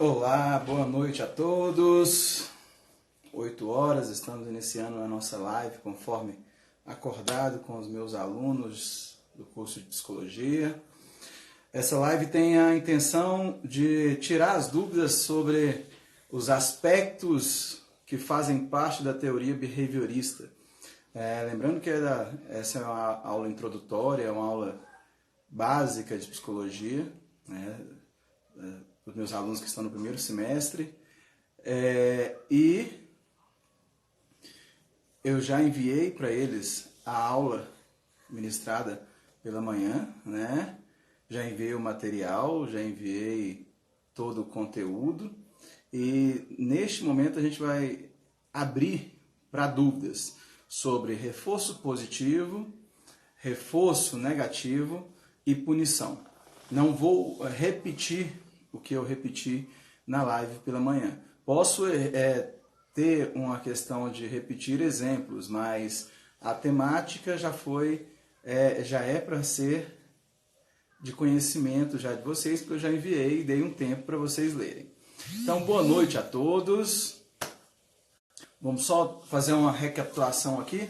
Olá, boa noite a todos. 8 horas, estamos iniciando a nossa live conforme acordado com os meus alunos do curso de Psicologia. Essa live tem a intenção de tirar as dúvidas sobre os aspectos que fazem parte da teoria behaviorista. Lembrando que essa é uma aula introdutória, é uma aula básica de psicologia, né? Os meus alunos que estão no primeiro semestre, e eu já enviei para eles a aula ministrada pela manhã, né? Já enviei o material, já enviei todo o conteúdo, e neste momento a gente vai abrir para dúvidas sobre reforço positivo, reforço negativo e punição. Não vou repetir o que eu repeti na live pela manhã. Posso ter uma questão de repetir exemplos, mas a temática já é para ser de conhecimento já de vocês, porque eu já enviei e dei um tempo para vocês lerem. Então, boa noite a todos. Vamos só fazer uma recapitulação aqui.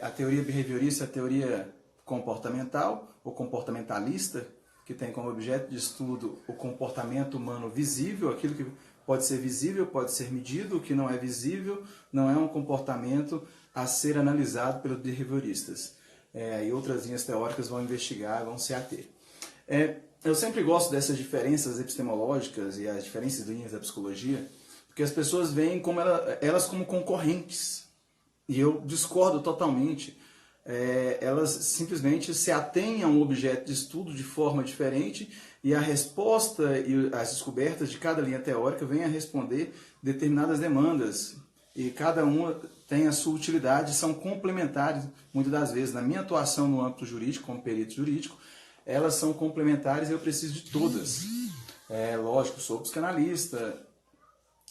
A teoria behaviorista é a teoria comportamental ou comportamentalista, que tem como objeto de estudo o comportamento humano visível, aquilo que pode ser visível, pode ser medido, o que não é visível não é um comportamento a ser analisado pelos behavioristas. E outras linhas teóricas vão investigar, vão se ater. Eu sempre gosto dessas diferenças epistemológicas e as diferentes linhas da psicologia, porque as pessoas veem elas como concorrentes. E eu discordo totalmente. Elas simplesmente se atêm a um objeto de estudo de forma diferente, e a resposta e as descobertas de cada linha teórica vêm a responder determinadas demandas, e cada uma tem a sua utilidade, são complementares muitas das vezes. Na minha atuação no âmbito jurídico, como perito jurídico, elas são complementares e eu preciso de todas. Lógico, sou psicanalista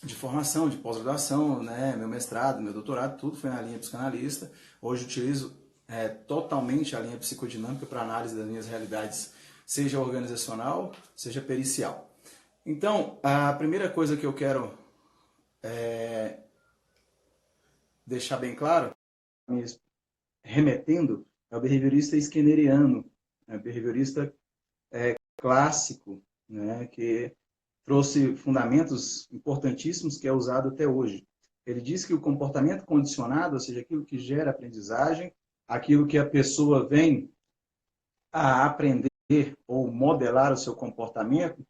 de formação, de pós-graduação, né? Meu mestrado, meu doutorado, tudo foi na linha psicanalista. Hoje utilizo totalmente a linha psicodinâmica para análise das minhas realidades, seja organizacional, seja pericial. Então, a primeira coisa que eu quero deixar bem claro, me remetendo, é o behaviorista skinneriano, behaviorista clássico, né, que trouxe fundamentos importantíssimos que é usado até hoje. Ele diz que o comportamento condicionado, ou seja, aquilo que gera aprendizagem, aquilo que a pessoa vem a aprender ou modelar o seu comportamento,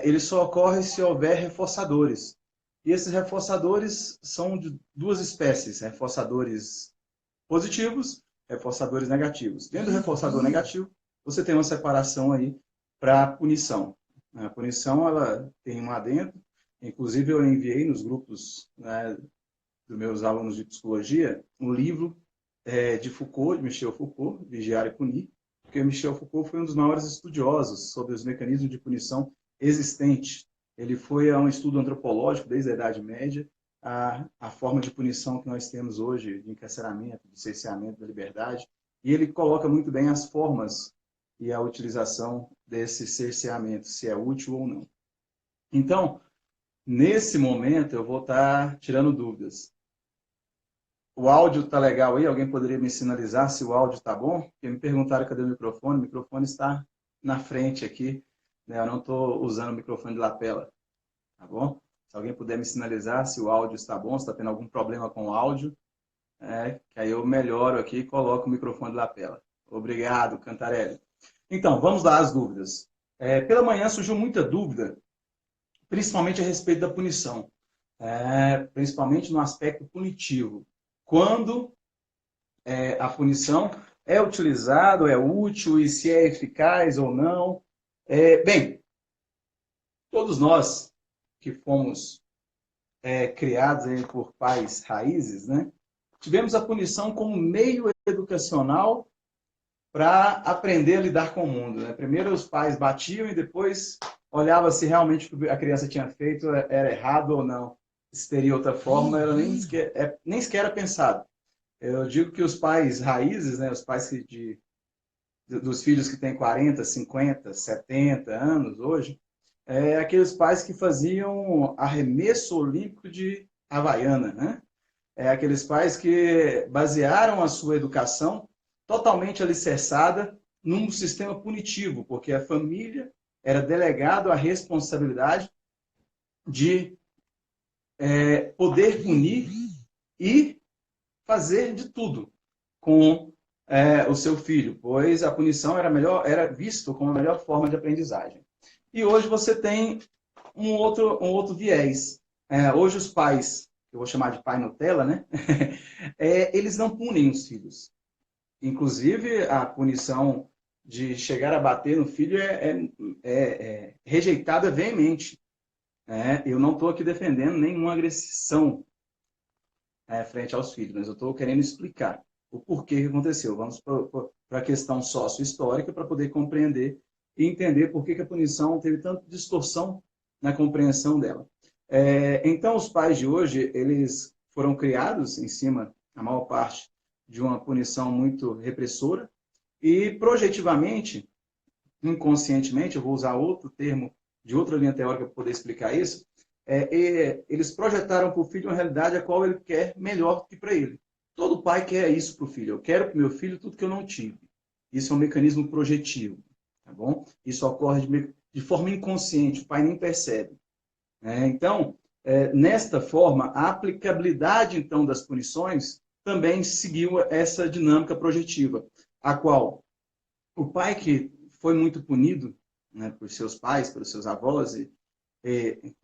ele só ocorre se houver reforçadores. E esses reforçadores são de duas espécies, reforçadores positivos, reforçadores negativos. Dentro do reforçador negativo, você tem uma separação aí para a punição. A punição, ela tem um adendo, inclusive eu enviei nos grupos, né, dos meus alunos de psicologia, um livro de Foucault, de Michel Foucault, Vigiar e Punir, porque Michel Foucault foi um dos maiores estudiosos sobre os mecanismos de punição existentes. Ele foi a um estudo antropológico desde a Idade Média, a forma de punição que nós temos hoje, de encarceramento, de cerceamento da liberdade, e ele coloca muito bem as formas e a utilização desse cerceamento, se é útil ou não. Então, nesse momento, eu vou estar tirando dúvidas. O áudio está legal aí? Alguém poderia me sinalizar se o áudio está bom? Porque me perguntaram cadê o microfone está na frente aqui, né? Eu não estou usando o microfone de lapela, tá bom? Se alguém puder me sinalizar se o áudio está bom, se está tendo algum problema com o áudio, que aí eu melhoro aqui e coloco o microfone de lapela. Obrigado, Cantarelli. Então, vamos lá às dúvidas. Pela manhã surgiu muita dúvida, principalmente a respeito da punição, principalmente no aspecto punitivo. Quando a punição é utilizada, é útil e se é eficaz ou não. Bem, todos nós que fomos criados aí por pais raízes, né, tivemos a punição como meio educacional para aprender a lidar com o mundo, né? Primeiro os pais batiam e depois olhava se realmente o que a criança tinha feito era errado ou não. Se teria outra forma, ela nem sequer era pensado. Eu digo que os pais raízes, né, os pais dos filhos que têm 40, 50, 70 anos hoje, aqueles pais que faziam arremesso olímpico de Havaiana, né? Aqueles pais que basearam a sua educação totalmente alicerçada num sistema punitivo, porque a família era delegado a responsabilidade de poder punir e fazer de tudo com o seu filho, pois a punição era visto como a melhor forma de aprendizagem. E hoje você tem um outro viés. Hoje os pais, eu vou chamar de pai Nutella, né? Eles não punem os filhos. Inclusive, a punição de chegar a bater no filho é rejeitada veemente. Eu não estou aqui defendendo nenhuma agressão frente aos filhos, mas eu estou querendo explicar o porquê que aconteceu. Vamos para a questão sócio-histórica para poder compreender e entender por que a punição teve tanta distorção na compreensão dela. Então, os pais de hoje, eles foram criados em cima, a maior parte, de uma punição muito repressora e, projetivamente, inconscientemente, eu vou usar outro termo de outra linha teórica para poder explicar isso, eles projetaram para o filho uma realidade a qual ele quer melhor que para ele. Todo pai quer isso para o filho. Eu quero para o meu filho tudo que eu não tive. Isso é um mecanismo projetivo, tá bom? Isso ocorre de forma inconsciente, o pai nem percebe. Então, nesta forma, a aplicabilidade, então, das punições também seguiu essa dinâmica projetiva, a qual o pai que foi muito punido, né, por seus pais, pelos seus avós e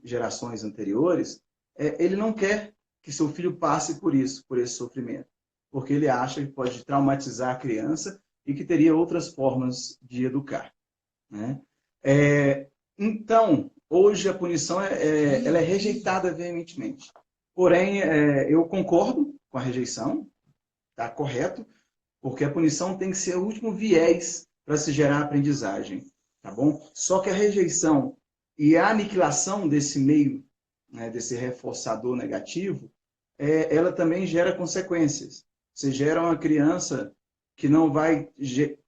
gerações anteriores, ele não quer que seu filho passe por isso, por esse sofrimento, porque ele acha que pode traumatizar a criança e que teria outras formas de educar, né? Então, hoje a punição ela é rejeitada veementemente. Porém, eu concordo com a rejeição, está correto, porque a punição tem que ser o último viés para se gerar aprendizagem, tá bom? Só que a rejeição e a aniquilação desse meio, né, desse reforçador negativo, ela também gera consequências. Você gera uma criança que não vai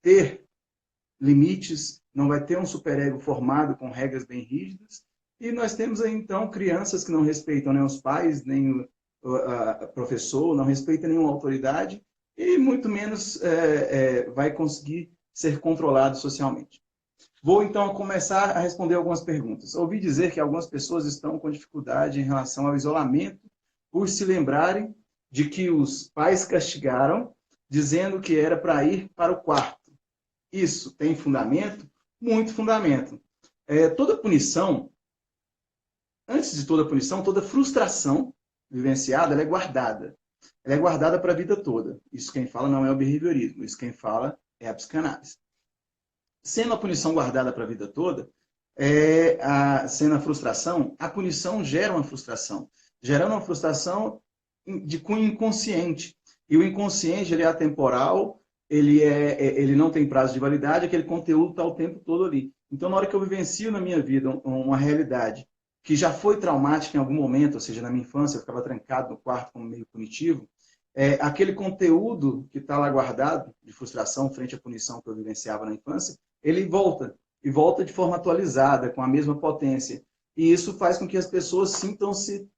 ter limites, não vai ter um superego formado com regras bem rígidas, e nós temos aí, então, crianças que não respeitam nem os pais, nem o professor, não respeitam nenhuma autoridade, e muito menos vai conseguir ser controlado socialmente. Vou, então, começar a responder algumas perguntas. Ouvi dizer que algumas pessoas estão com dificuldade em relação ao isolamento por se lembrarem de que os pais castigaram, dizendo que era para ir para o quarto. Isso tem fundamento? Muito fundamento. Toda punição, antes de toda punição, toda frustração vivenciada, ela é guardada. Ela é guardada para a vida toda. Isso quem fala não é o behaviorismo, isso quem fala é a psicanálise. Sendo a punição guardada para a vida toda, sendo a frustração, a punição gera uma frustração. Gerando uma frustração de cunho inconsciente. E o inconsciente, ele é atemporal, ele não tem prazo de validade, aquele conteúdo está o tempo todo ali. Então, na hora que eu vivencio na minha vida uma realidade que já foi traumática em algum momento, ou seja, na minha infância, eu ficava trancado no quarto como meio punitivo, aquele conteúdo que está lá guardado, de frustração frente à punição que eu vivenciava na infância, ele volta, e volta de forma atualizada, com a mesma potência. E isso faz com que as pessoas sintam-se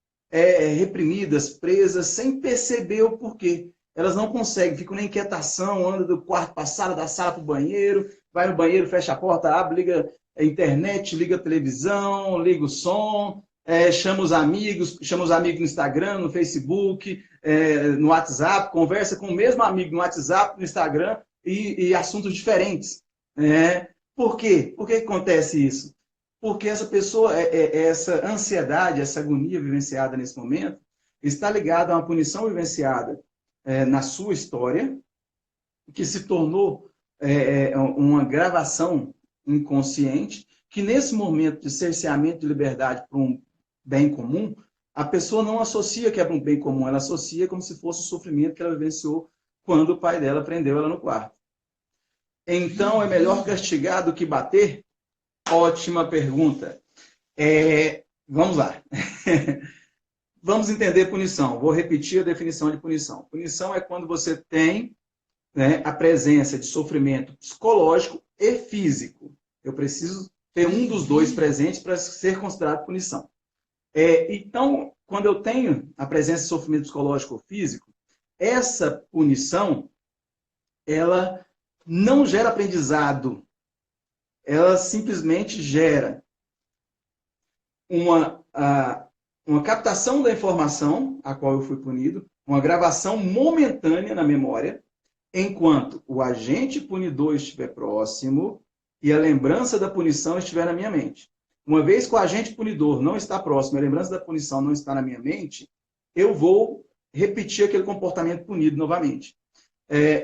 reprimidas, presas, sem perceber o porquê. Elas não conseguem, ficam na inquietação, andam do quarto para a sala, da sala para o banheiro, vai no banheiro, fecha a porta, abre, liga a internet, liga a televisão, liga o som, chama os amigos no Instagram, no Facebook, no WhatsApp, conversa com o mesmo amigo no WhatsApp, no Instagram, e assuntos diferentes. Por quê? Por que acontece isso? Porque essa pessoa, essa ansiedade, essa agonia vivenciada nesse momento, está ligada a uma punição vivenciada na sua história, que se tornou uma gravação inconsciente, que nesse momento de cerceamento de liberdade para um bem comum, a pessoa não associa que é para um bem comum, ela associa como se fosse o sofrimento que ela vivenciou quando o pai dela prendeu ela no quarto. Então, é melhor castigar do que bater? Ótima pergunta. Vamos lá. Vamos entender punição. Vou repetir a definição de punição. Punição é quando você tem, né, a presença de sofrimento psicológico e físico. Eu preciso ter um dos dois presentes para ser considerado punição. Então, quando eu tenho a presença de sofrimento psicológico ou físico, essa punição, ela não gera aprendizado, ela simplesmente gera uma captação da informação a qual eu fui punido, uma gravação momentânea na memória, enquanto o agente punidor estiver próximo e a lembrança da punição estiver na minha mente. Uma vez que o agente punidor não está próximo e a lembrança da punição não está na minha mente, eu vou repetir aquele comportamento punido novamente.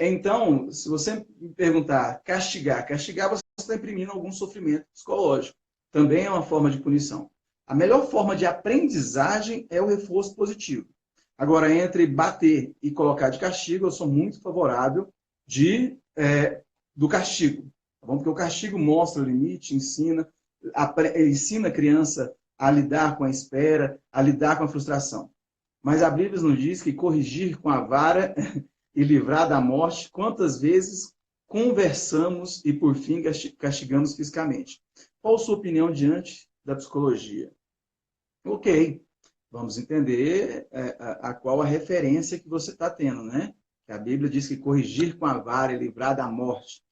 Então, se você me perguntar castigar você está imprimindo algum sofrimento psicológico. Também é uma forma de punição. A melhor forma de aprendizagem é o reforço positivo. Agora, entre bater e colocar de castigo, eu sou muito favorável do castigo. Tá bom? Porque o castigo mostra o limite, ensina a criança a lidar com a espera, a lidar com a frustração. Mas a Bíblia nos diz que corrigir com a vara e livrar da morte, quantas vezes conversamos e, por fim, castigamos fisicamente. Qual a sua opinião diante da psicologia? Ok, vamos entender qual a referência que você está tendo, né? A Bíblia diz que corrigir com a vara e livrar da morte.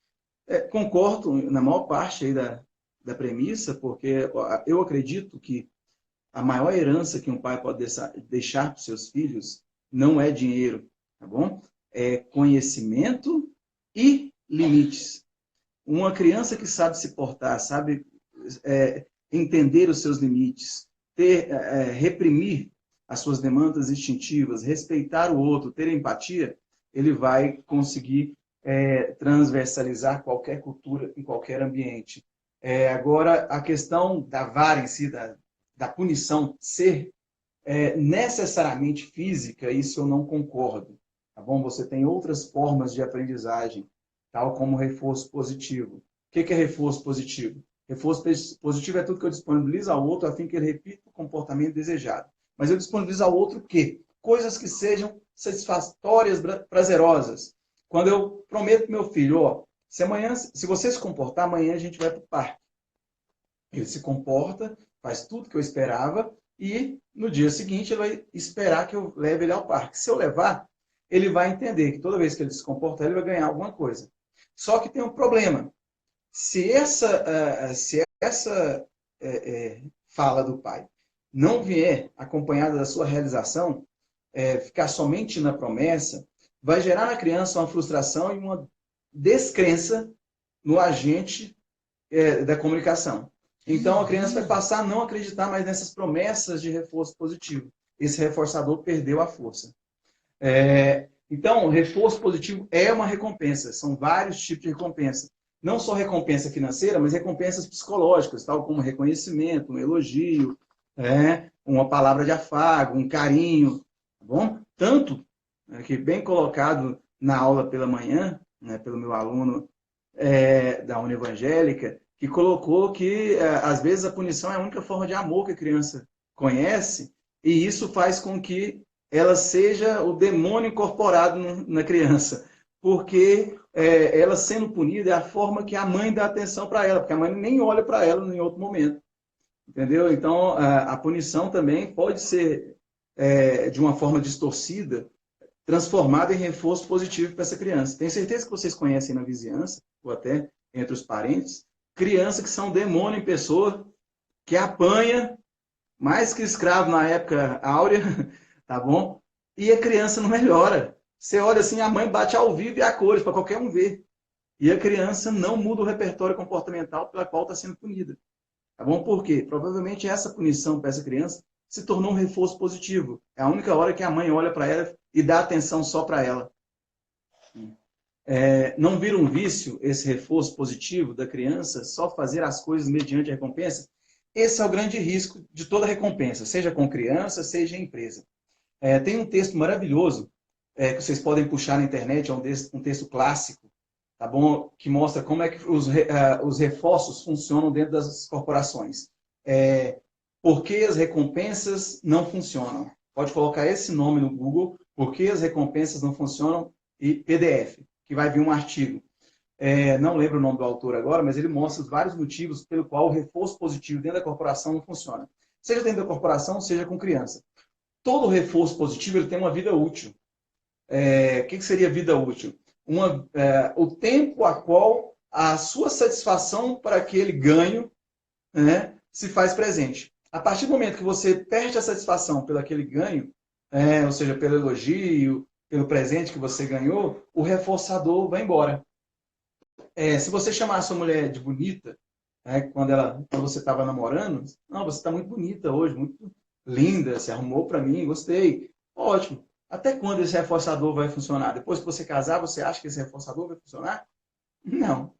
Concordo na maior parte aí da premissa, porque eu acredito que a maior herança que um pai pode deixar para os seus filhos não é dinheiro, tá bom? É conhecimento e limites. Uma criança que sabe se portar, sabe entender os seus limites, reprimir as suas demandas instintivas, respeitar o outro, ter empatia, ele vai conseguir transversalizar qualquer cultura em qualquer ambiente. Agora, a questão da vara em si, da punição ser necessariamente física, isso eu não concordo. Tá bom? Você tem outras formas de aprendizagem, tal como reforço positivo. O que é reforço positivo? Reforço positivo é tudo que eu disponibilizo ao outro a fim que ele repita o comportamento desejado. Mas eu disponibilizo ao outro o quê? Coisas que sejam satisfatórias, prazerosas. Quando eu prometo para meu filho, se você se comportar, amanhã a gente vai para o parque. Ele se comporta, faz tudo que eu esperava e no dia seguinte ele vai esperar que eu leve ele ao parque. Se eu levar, ele vai entender que toda vez que ele se comportar, ele vai ganhar alguma coisa. Só que tem um problema. Se essa fala do pai não vier acompanhada da sua realização, ficar somente na promessa, vai gerar na criança uma frustração e uma descrença no agente da comunicação. Então, a criança vai passar a não acreditar mais nessas promessas de reforço positivo. Esse reforçador perdeu a força. Então, reforço positivo é uma recompensa. São vários tipos de recompensa. Não só recompensa financeira, mas recompensas psicológicas, tal como reconhecimento, um elogio, uma palavra de afago, um carinho. Tá bom? Tanto que, bem colocado na aula pela manhã, pelo meu aluno da Uni Evangélica, que colocou que, às vezes, a punição é a única forma de amor que a criança conhece, e isso faz com que ela seja o demônio incorporado na criança, porque ela sendo punida é a forma que a mãe dá atenção para ela, porque a mãe nem olha para ela em outro momento. Entendeu? Então, a punição também pode ser, de uma forma distorcida, transformada em reforço positivo para essa criança. Tenho certeza que vocês conhecem na vizinhança, ou até entre os parentes, crianças que são demônio em pessoa, que apanha, mais que escravo na época áurea, tá bom? E a criança não melhora. Você olha assim, a mãe bate ao vivo e a cores, para qualquer um ver. E a criança não muda o repertório comportamental pela qual está sendo punida. Tá bom? Por quê? Provavelmente essa punição para essa criança se tornou um reforço positivo. É a única hora que a mãe olha para ela e dá atenção só para ela. Não vira um vício esse reforço positivo da criança só fazer as coisas mediante a recompensa? Esse é o grande risco de toda recompensa, seja com criança, seja em empresa. Tem um texto maravilhoso que vocês podem puxar na internet, é um texto clássico, tá bom? Que mostra como é que os reforços funcionam dentro das corporações. Por que as recompensas não funcionam? Pode colocar esse nome no Google, por que as recompensas não funcionam, e PDF, que vai vir um artigo. não lembro o nome do autor agora, mas ele mostra os vários motivos pelo qual o reforço positivo dentro da corporação não funciona. Seja dentro da corporação, seja com criança. Todo reforço positivo ele tem uma vida útil. O que seria vida útil? O tempo a qual a sua satisfação para aquele ganho, né, se faz presente. A partir do momento que você perde a satisfação pelo aquele ganho, ou seja, pelo elogio, pelo presente que você ganhou, o reforçador vai embora. Se você chamar a sua mulher de bonita, quando você estava namorando, não, você está muito bonita hoje, muito linda, se arrumou para mim, gostei. Ótimo. Até quando esse reforçador vai funcionar? Depois que você casar, você acha que esse reforçador vai funcionar? Não.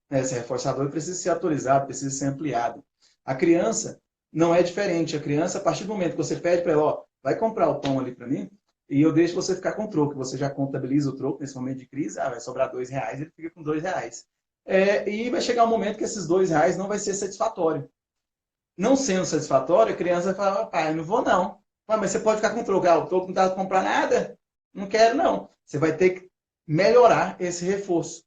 Esse reforçador precisa ser atualizado, precisa ser ampliado. A criança não é diferente. A criança, a partir do momento que você pede para ela, ó, vai comprar o pão ali para mim, e eu deixo você ficar com o troco. Você já contabiliza o troco nesse momento de crise, vai sobrar R$ 2, ele fica com R$ 2. E vai chegar um momento que esses R$ 2 não vai ser satisfatório. Não sendo satisfatório, a criança vai falar, pai, não vou não. Mas você pode ficar com o troco. O troco não está comprar nada? Não quero não. Você vai ter que melhorar esse reforço.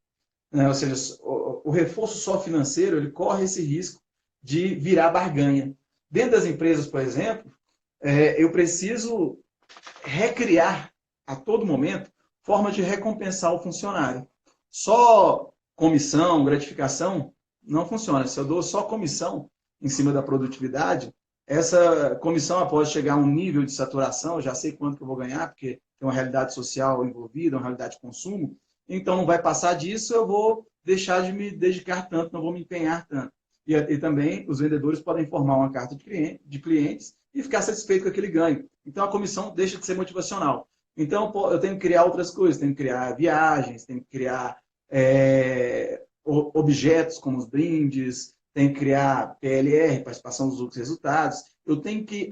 Ou seja, o reforço só financeiro, ele corre esse risco de virar barganha. Dentro das empresas, por exemplo, eu preciso recriar a todo momento forma de recompensar o funcionário. Só comissão, gratificação, não funciona. Se eu dou só comissão em cima da produtividade, essa comissão pode chegar a um nível de saturação, eu já sei quanto que eu vou ganhar, porque tem uma realidade social envolvida, uma realidade de consumo, então não vai passar disso, eu vou deixar de me dedicar tanto, não vou me empenhar tanto. E também os vendedores podem formar uma carta de clientes e ficar satisfeito com aquele ganho. Então a comissão deixa de ser motivacional. Então eu tenho que criar outras coisas, tenho que criar viagens, tenho que criar objetos como os brindes, tenho que criar PLR, participação dos outros resultados. Eu tenho que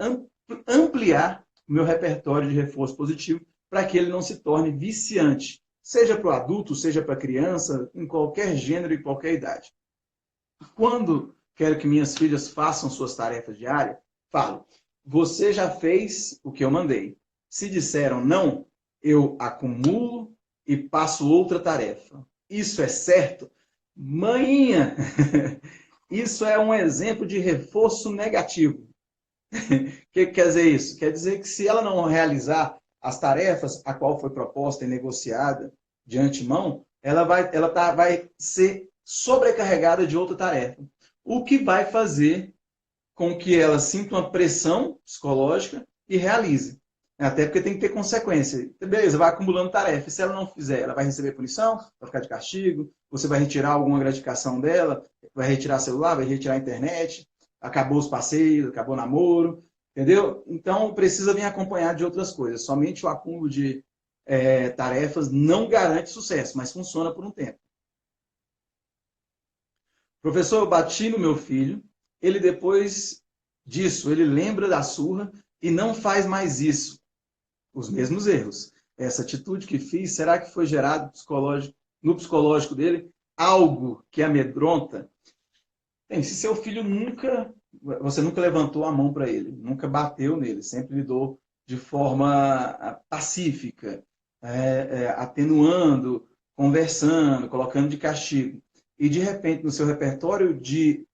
ampliar o meu repertório de reforço positivo para que ele não se torne viciante, seja para o adulto, seja para a criança, em qualquer gênero e qualquer idade. Quando quero que minhas filhas façam suas tarefas diárias, falo, você já fez o que eu mandei. Se disseram não, eu acumulo e passo outra tarefa. Isso é certo? Maninha, isso é um exemplo de reforço negativo. O que quer dizer isso? Quer dizer que se ela não realizar as tarefas a qual foi proposta e negociada de antemão, ela vai ser sobrecarregada de outra tarefa. O que vai fazer com que ela sinta uma pressão psicológica e realize. Até porque tem que ter consequência. Beleza, vai acumulando tarefa. E se ela não fizer, ela vai receber punição, vai ficar de castigo, você vai retirar alguma gratificação dela, vai retirar celular, vai retirar a internet, acabou os passeios, acabou o namoro, entendeu? Então, precisa vir acompanhado de outras coisas. Somente o acúmulo de tarefas não garante sucesso, mas funciona por um tempo. Professor, eu bati no meu filho, ele depois disso, ele lembra da surra e não faz mais isso. Os mesmos erros. Essa atitude que fiz, será que foi gerado no psicológico dele algo que amedronta? Se seu filho você nunca levantou a mão para ele, nunca bateu nele, sempre lidou de forma pacífica, atenuando, conversando, colocando de castigo. E de repente, no seu repertório de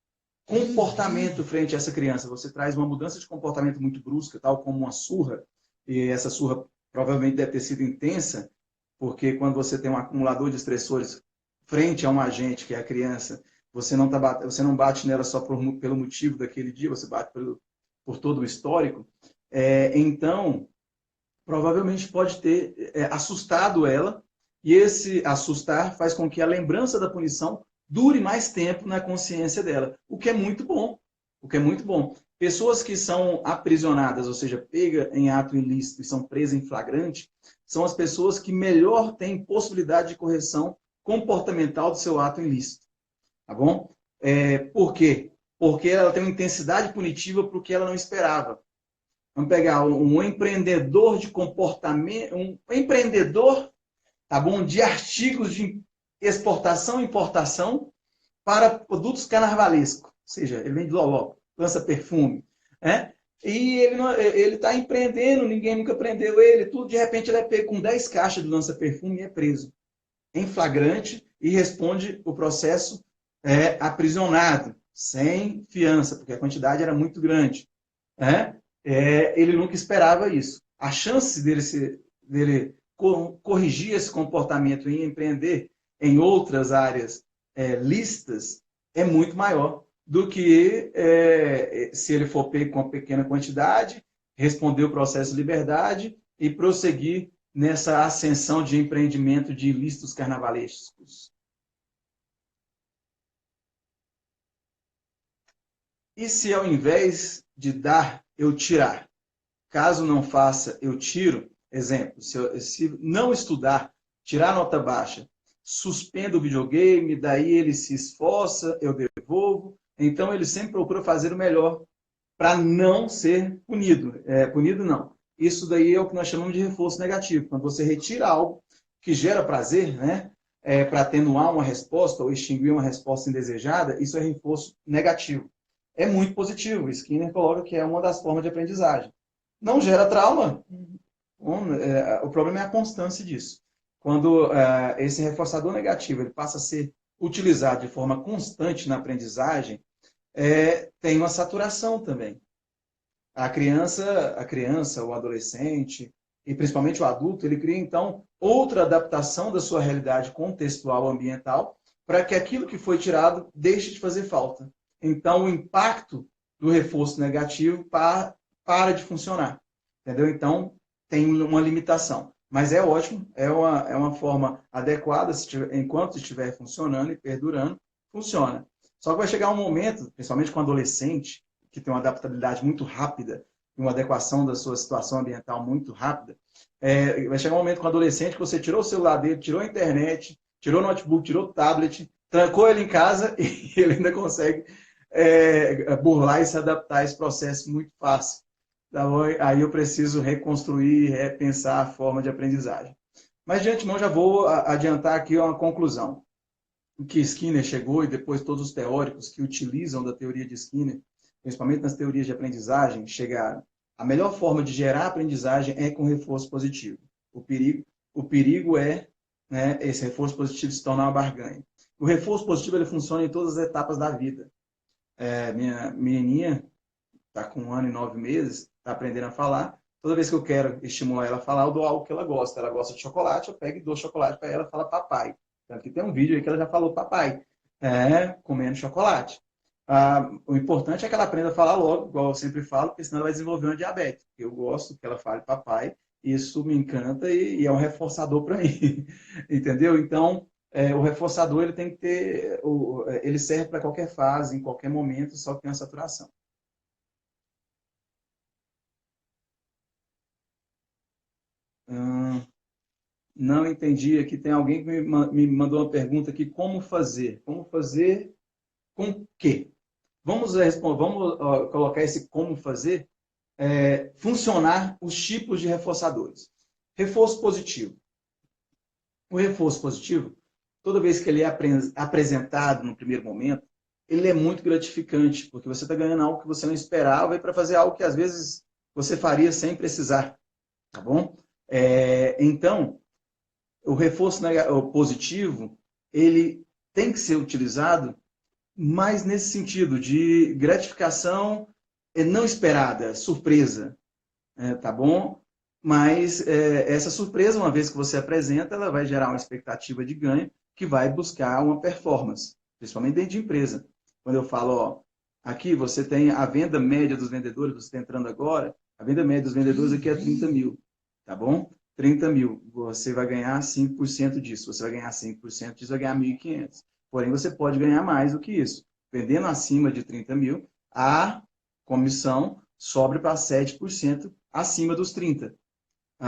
comportamento frente a essa criança, você traz uma mudança de comportamento muito brusca, tal como uma surra, e essa surra provavelmente deve ter sido intensa, porque quando você tem um acumulador de estressores frente a um agente, que é a criança, você não bate nela só pelo motivo daquele dia, você bate por todo o histórico. Então, provavelmente pode ter assustado ela, e esse assustar faz com que a lembrança da punição dure mais tempo na consciência dela, o que é muito bom. Pessoas que são aprisionadas, ou seja, pega em ato ilícito e são presas em flagrante, são as pessoas que melhor têm possibilidade de correção comportamental do seu ato ilícito. Tá bom? Por quê? Porque ela tem uma intensidade punitiva para o que ela não esperava. Vamos pegar um empreendedor de comportamento, um empreendedor, tá bom, de artigos de exportação e importação para produtos carnavalescos. Ou seja, ele vende loló, lança perfume. E ele está empreendendo, ninguém nunca prendeu ele, tudo. De repente ele é pego com 10 caixas de lança-perfume e é preso. Em flagrante, e responde o processo aprisionado, sem fiança, porque a quantidade era muito grande. Né? Ele nunca esperava isso. A chance dele corrigir esse comportamento e empreender em outras áreas lícitas é muito maior do que se ele for pego com uma pequena quantidade, responder o processo de liberdade e prosseguir nessa ascensão de empreendimento de ilícitos carnavalescos. E se ao invés de dar, eu tirar? Caso não faça, eu tiro. Exemplo, se não estudar, tirar nota baixa, suspendo o videogame, daí ele se esforça, eu devolvo. Então ele sempre procura fazer o melhor para não ser punido. Punido não. Isso daí é o que nós chamamos de reforço negativo. Quando você retira algo que gera prazer, né, para atenuar uma resposta ou extinguir uma resposta indesejada, isso é reforço negativo. É muito positivo. Skinner coloca que é uma das formas de aprendizagem. Não gera trauma. O problema é a constância disso. Quando esse reforçador negativo ele passa a ser utilizado de forma constante na aprendizagem, tem uma saturação também. A criança, o adolescente e principalmente o adulto, ele cria então outra adaptação da sua realidade contextual ambiental para que aquilo que foi tirado deixe de fazer falta. Então o impacto do reforço negativo para de funcionar. Entendeu? Então tem uma limitação. Mas é ótimo, é uma forma adequada, enquanto estiver funcionando e perdurando, funciona. Só que vai chegar um momento, principalmente com adolescente, que tem uma adaptabilidade muito rápida, uma adequação da sua situação ambiental muito rápida, vai chegar um momento com o adolescente que você tirou o celular dele, tirou a internet, tirou o notebook, tirou o tablet, trancou ele em casa e ele ainda consegue burlar e se adaptar a esse processo muito fácil. Então, aí eu preciso reconstruir, repensar a forma de aprendizagem. Mas de antemão já vou adiantar aqui uma conclusão. O que Skinner chegou e depois todos os teóricos que utilizam da teoria de Skinner, principalmente nas teorias de aprendizagem, chegaram. A melhor forma de gerar aprendizagem é com reforço positivo. O perigo é, né, esse reforço positivo se tornar uma barganha. O reforço positivo ele funciona em todas as etapas da vida. Minha menininha está com 1 ano e 9 meses, está aprendendo a falar. Toda vez que eu quero estimular ela a falar, eu dou algo que ela gosta. Ela gosta de chocolate, eu pego e dou chocolate para ela e fala papai. Tanto que tem um vídeo aí que ela já falou papai, comendo chocolate. O importante é que ela aprenda a falar logo, igual eu sempre falo, porque senão ela vai desenvolver uma diabetes. Eu gosto que ela fale papai, isso me encanta e é um reforçador para mim. Entendeu? Então, o reforçador ele tem que ter, ele serve para qualquer fase, em qualquer momento, só que tem uma saturação. Não entendi. Aqui tem alguém que me mandou uma pergunta aqui. Como fazer? Como fazer com o quê? Vamos colocar esse como fazer funcionar os tipos de reforçadores. Reforço positivo. O reforço positivo, toda vez que ele é apresentado no primeiro momento, ele é muito gratificante, porque você está ganhando algo que você não esperava e para fazer algo que às vezes você faria sem precisar. Tá bom? Então, o reforço positivo, ele tem que ser utilizado mais nesse sentido de gratificação não esperada, surpresa, tá bom? Mas essa surpresa, uma vez que você apresenta, ela vai gerar uma expectativa de ganho que vai buscar uma performance, principalmente dentro de empresa. Quando eu falo, ó, aqui você tem a venda média dos vendedores, você está entrando agora, a venda média dos vendedores aqui é 30 mil, tá bom? 30 mil, você vai ganhar 5% disso, você vai ganhar 5% disso, vai ganhar 1.500. Porém, você pode ganhar mais do que isso. Vendendo acima de 30 mil, a comissão sobe para 7% acima dos 30.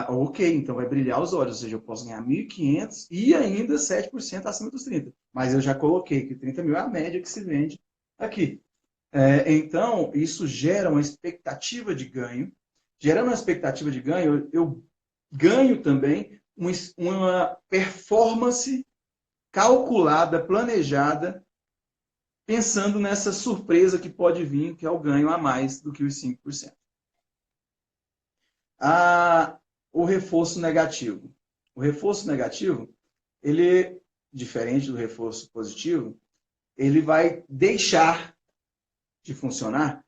Ok, então vai brilhar os olhos, ou seja, eu posso ganhar 1.500 e ainda 7% acima dos 30. Mas eu já coloquei que 30 mil é a média que se vende aqui. Então, isso gera uma expectativa de ganho. Gerando uma expectativa de ganho, eu ganho também uma performance calculada, planejada, pensando nessa surpresa que pode vir, que é o ganho a mais do que os 5%. O reforço negativo. O reforço negativo, ele diferente do reforço positivo, ele vai deixar de funcionar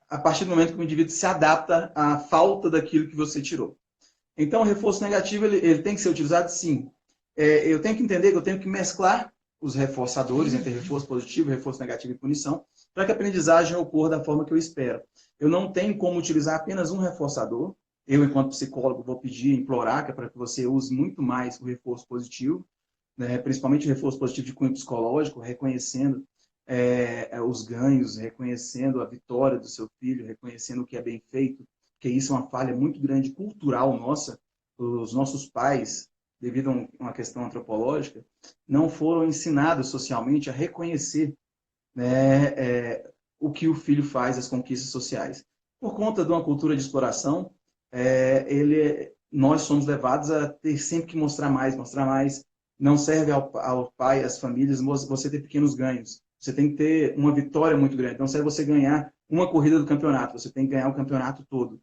a partir do momento que o indivíduo se adapta à falta daquilo que você tirou. Então, o reforço negativo ele tem que ser utilizado, sim. Eu tenho que entender que eu tenho que mesclar os reforçadores entre reforço positivo, reforço negativo e punição, para que a aprendizagem ocorra da forma que eu espero. Eu não tenho como utilizar apenas um reforçador. Eu, enquanto psicólogo, vou pedir, implorar para que você use muito mais o reforço positivo, né? Principalmente o reforço positivo de cunho psicológico, reconhecendo os ganhos, reconhecendo a vitória do seu filho, reconhecendo o que é bem feito, porque isso é uma falha muito grande cultural nossa. Os nossos pais, devido a uma questão antropológica, não foram ensinados socialmente a reconhecer, né, o que o filho faz, as conquistas sociais. Por conta de uma cultura de exploração, nós somos levados a ter sempre que mostrar mais, mostrar mais. Não serve ao pai, às famílias, você ter pequenos ganhos. Você tem que ter uma vitória muito grande. Não serve você ganhar uma corrida do campeonato, você tem que ganhar o campeonato todo.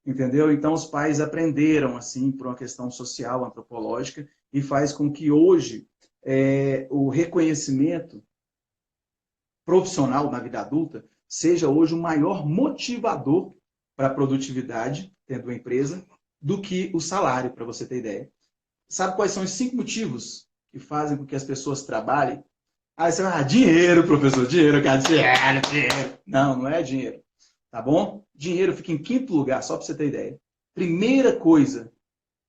Entendeu? Então, os pais aprenderam, assim, por uma questão social, antropológica, e faz com que hoje o reconhecimento profissional na vida adulta seja hoje o maior motivador para a produtividade dentro da empresa do que o salário, para você ter ideia. Sabe quais são os 5 motivos que fazem com que as pessoas trabalhem? Aí você vai, dinheiro, professor, dinheiro, cara, dinheiro. Não, não é dinheiro. Tá bom? Dinheiro fica em 5º lugar, só para você ter ideia. Primeira coisa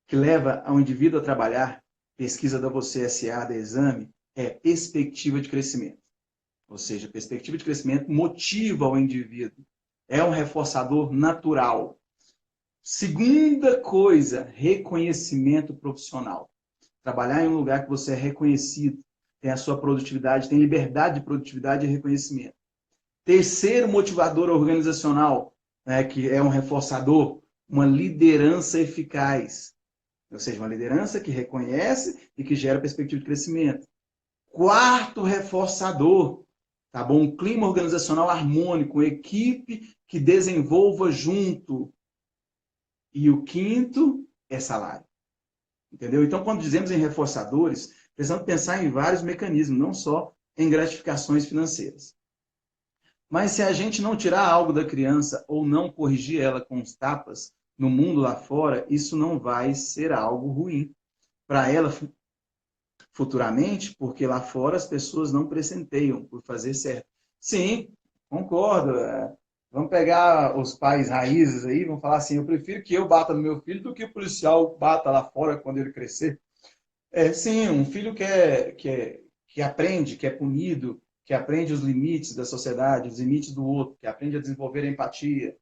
que leva ao indivíduo a trabalhar, pesquisa da Você SA, da Exame, é perspectiva de crescimento. Ou seja, perspectiva de crescimento motiva o indivíduo. É um reforçador natural. Segunda coisa, reconhecimento profissional. Trabalhar em um lugar que você é reconhecido, tem a sua produtividade, tem liberdade de produtividade e reconhecimento. Terceiro motivador organizacional, né, que é um reforçador, uma liderança eficaz. Ou seja, uma liderança que reconhece e que gera perspectiva de crescimento. Quarto reforçador, tá bom? Um clima organizacional harmônico, uma equipe que desenvolva junto. E o quinto é salário. Entendeu? Então, quando dizemos em reforçadores, precisamos pensar em vários mecanismos, não só em gratificações financeiras. Mas se a gente não tirar algo da criança ou não corrigir ela com os tapas no mundo lá fora, isso não vai ser algo ruim para ela futuramente, porque lá fora as pessoas não presenteiam por fazer certo. Sim, concordo. Vamos pegar os pais raízes aí, vamos falar assim, eu prefiro que eu bata no meu filho do que o policial bata lá fora quando ele crescer. Sim, um filho que aprende, que é punido, que aprende os limites da sociedade, os limites do outro, que aprende a desenvolver a empatia,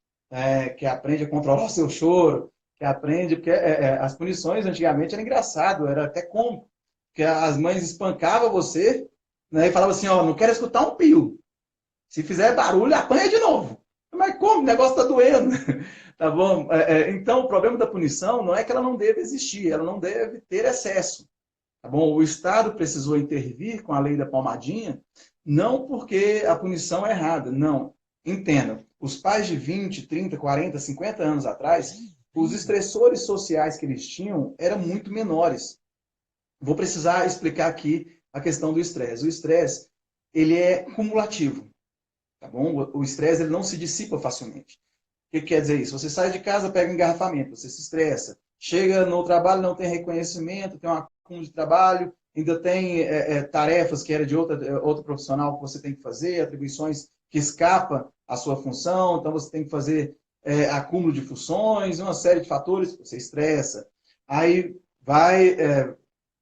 que aprende a controlar o seu choro, que aprende... Porque as punições antigamente era engraçado, era até cômico, porque as mães espancavam você, né, e falavam assim, ó, não quero escutar um pio. Se fizer barulho, apanha de novo. Mas como? O negócio está doendo. Tá bom? Então, o problema da punição não é que ela não deve existir, ela não deve ter excesso. Tá bom? O Estado precisou intervir com a lei da palmadinha, não porque a punição é errada, não. Entenda, os pais de 20, 30, 40, 50 anos atrás, os estressores sociais que eles tinham eram muito menores. Vou precisar explicar aqui a questão do estresse. O estresse, ele é cumulativo. Tá bom? O estresse ele não se dissipa facilmente. O que quer dizer isso? Você sai de casa, pega um engarrafamento, você se estressa. Chega no trabalho, não tem reconhecimento, tem um acúmulo de trabalho, ainda tem tarefas que era de outro profissional que você tem que fazer, atribuições que escapam à sua função, então você tem que fazer acúmulo de funções, uma série de fatores, você estressa. Aí vai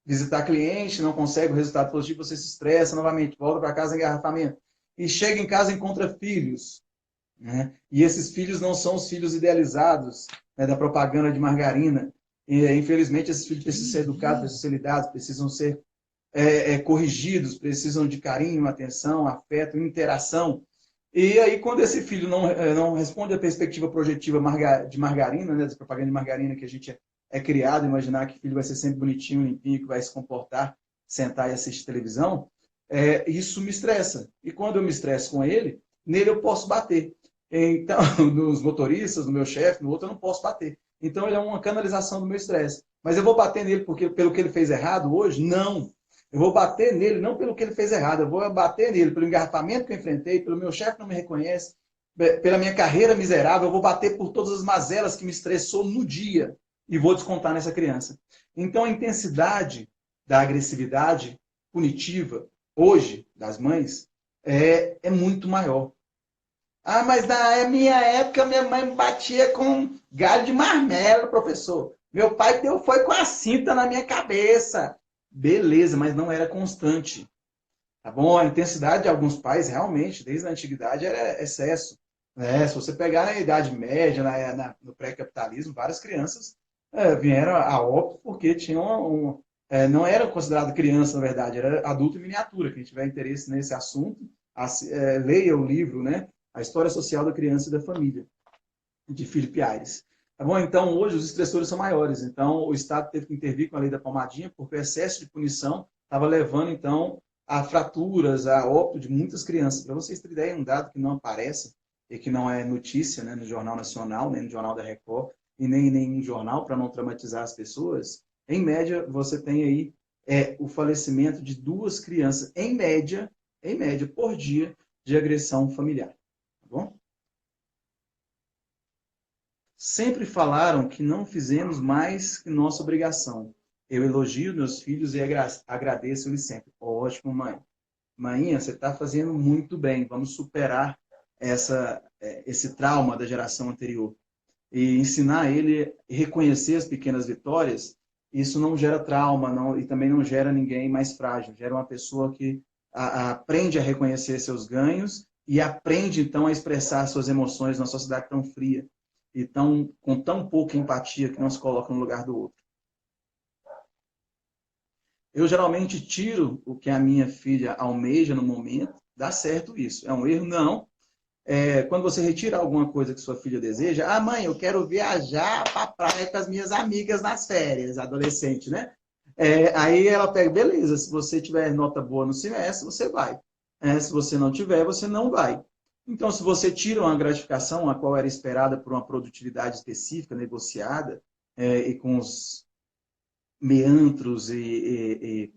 visitar cliente, não consegue o resultado positivo, você se estressa novamente, volta para casa, engarrafamento. E chega em casa e encontra filhos. Né? E esses filhos não são os filhos idealizados, né, da propaganda de margarina. E, infelizmente, esses filhos precisam ser educados, precisam ser lidados, precisam ser corrigidos, precisam de carinho, atenção, afeto, interação. E aí, quando esse filho não responde à perspectiva projetiva de margarina, né, da propaganda de margarina que a gente é criado, imaginar que o filho vai ser sempre bonitinho, limpinho, que vai se comportar, sentar e assistir televisão, isso me estressa. E quando eu me estresso com ele, nele eu posso bater. Então, nos motoristas, no meu chefe, no outro, eu não posso bater. Então, ele é uma canalização do meu estresse. Mas eu vou bater nele pelo que ele fez errado hoje? Não. Eu vou bater nele, não pelo que ele fez errado, eu vou bater nele pelo engarrafamento que eu enfrentei, pelo meu chefe que não me reconhece, pela minha carreira miserável, eu vou bater por todas as mazelas que me estressou no dia e vou descontar nessa criança. Então, a intensidade da agressividade punitiva, hoje, das mães, é muito maior. Ah, mas na minha época, minha mãe me batia com galho de marmelo, professor. Meu pai deu foi com a cinta na minha cabeça. Beleza, mas não era constante. Tá bom? A intensidade de alguns pais, realmente, desde a antiguidade, era excesso. Né? Se você pegar na Idade Média, no pré-capitalismo, várias crianças vieram a óbito porque tinham não era considerado criança, na verdade, era adulto em miniatura. Quem tiver interesse nesse assunto, leia o livro, né? A História Social da Criança e da Família, de Philip Aires. Tá bom? Então, hoje, os estressores são maiores. Então, o Estado teve que intervir com a lei da palmadinha, porque o excesso de punição estava levando, então, a fraturas, a óbito de muitas crianças. Para vocês terem ideia, um dado que não aparece e que não é notícia, né, no Jornal Nacional, nem no Jornal da Record, e nem em jornal, para não traumatizar as pessoas, em média, você tem aí o falecimento de 2 crianças, em média, por dia, de agressão familiar. Tá bom? Sempre falaram que não fizemos mais que nossa obrigação. Eu elogio meus filhos e agradeço-lhes sempre. Ótimo, mãe. Mãinha, você está fazendo muito bem. Vamos superar esse trauma da geração anterior. E ensinar ele a reconhecer as pequenas vitórias, isso não gera trauma não, e também não gera ninguém mais frágil. Gera uma pessoa que aprende a reconhecer seus ganhos e aprende, então, a expressar suas emoções numa sociedade tão fria e com tão pouca empatia que não se coloca no lugar do outro. Eu geralmente tiro o que a minha filha almeja no momento, dá certo isso. É um erro? Não. Quando você retira alguma coisa que sua filha deseja, ah, mãe, eu quero viajar para a praia com as minhas amigas nas férias, adolescente, né? Aí ela pega, beleza, se você tiver nota boa no semestre, você vai. Se você não tiver, você não vai. Então, se você tira uma gratificação, a qual era esperada por uma produtividade específica, negociada, e com os meandros e